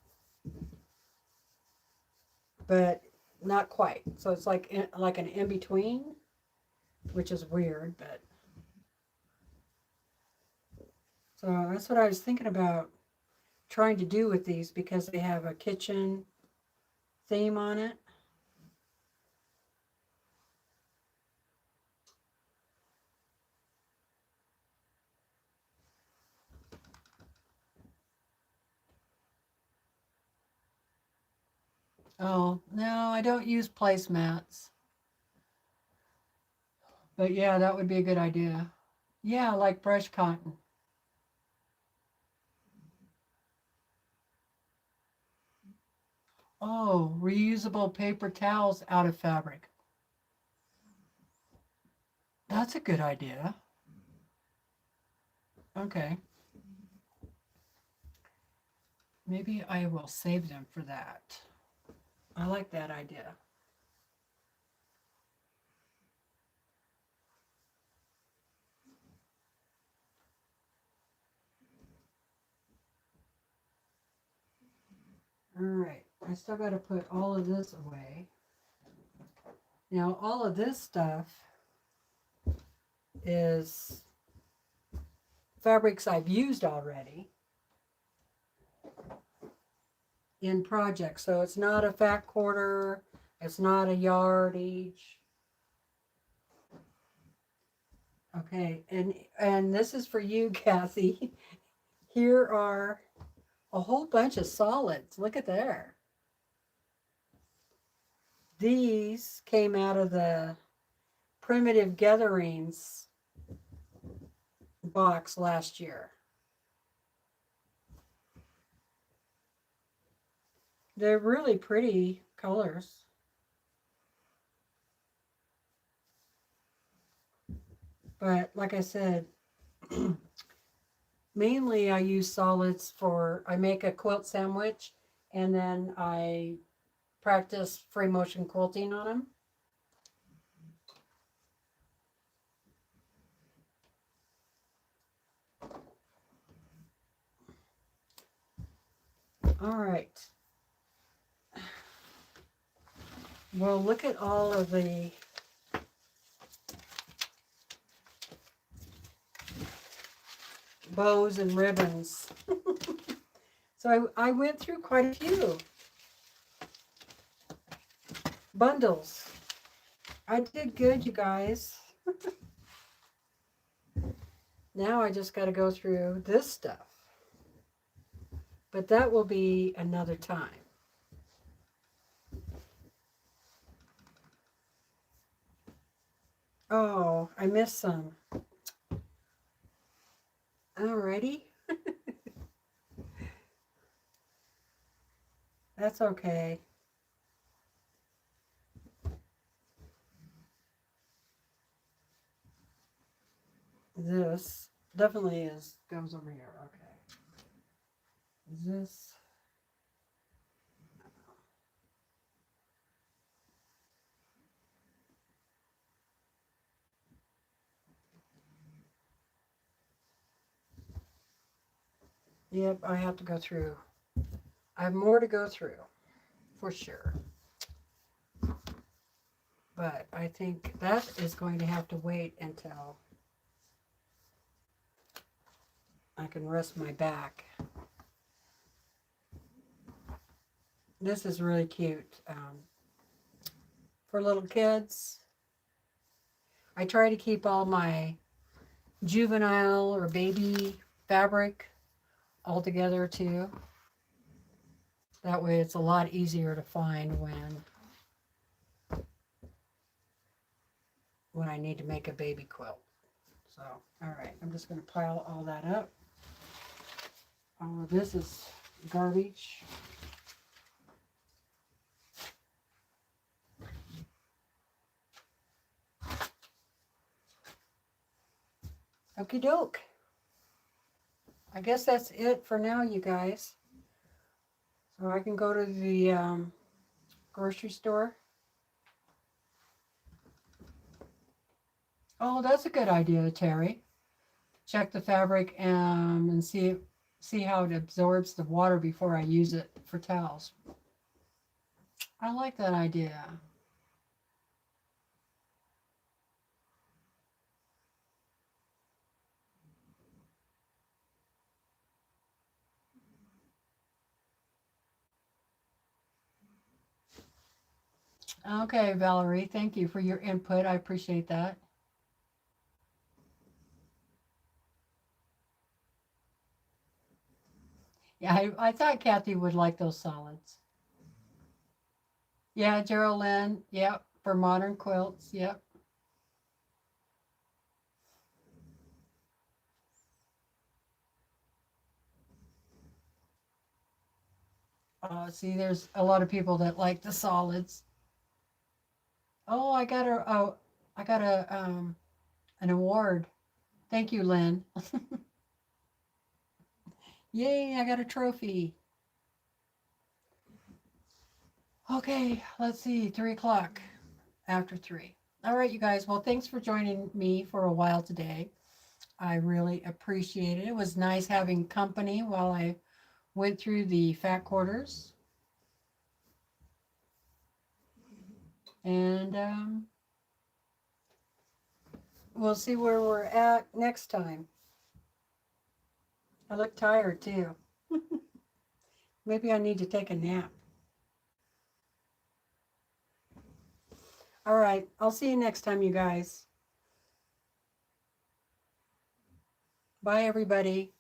but not quite. So it's like an in-between, which is weird, but So that's what I was thinking about trying to do with these because they have a kitchen theme on it. Oh, no, I don't use placemats. But yeah, that would be a good idea. Yeah, like brush cotton. Oh, reusable paper towels out of fabric. That's a good idea. Okay. Maybe I will save them for that. I like that idea. All right. I still got to put all of this away. Now, all of this stuff is fabrics I've used already in projects. So it's not a fat quarter, it's not a yardage. Okay, and this is for you, Kathy. Here are a whole bunch of solids. Look at there. These came out of the Primitive Gatherings box last year. They're really pretty colors. But like I said, mainly I use solids for, I make a quilt sandwich and then I practice free motion quilting on them. All right. Well, look at all of the bows and ribbons. So I went through quite a few bundles. I did good, you guys. Now I just got to go through this stuff. But that will be another time. Oh, I missed some. Alrighty. That's okay. This definitely goes over here. Okay. This. Yep, I have to go through. I have more to go through, for sure. But I think that is going to have to wait until I can rest my back. This is really cute. For little kids. I try to keep all my juvenile or baby fabric all together too. That way it's a lot easier to find when I need to make a baby quilt. So, all right, I'm just going to pile all that up. All of this is garbage. Okie doke. I guess that's it for now, you guys. So I can go to the grocery store. Oh, that's a good idea, Terry. Check the fabric and see how it absorbs the water before I use it for towels. I like that idea. Okay, Valerie, thank you for your input. I appreciate that. Yeah, I thought Kathy would like those solids. Yeah, Geraldine. Yep, for modern quilts. Yep. See, there's a lot of people that like the solids. Oh, I got an award. Thank you, Lynn. Yay, I got a trophy. Okay, let's see, 3 o'clock after three. All right, you guys. Well, thanks for joining me for a while today. I really appreciate it. It was nice having company while I went through the fat quarters. And we'll see where we're at next time. I look tired too. Maybe I need to take a nap. All right. I'll see you next time, you guys. Bye, everybody.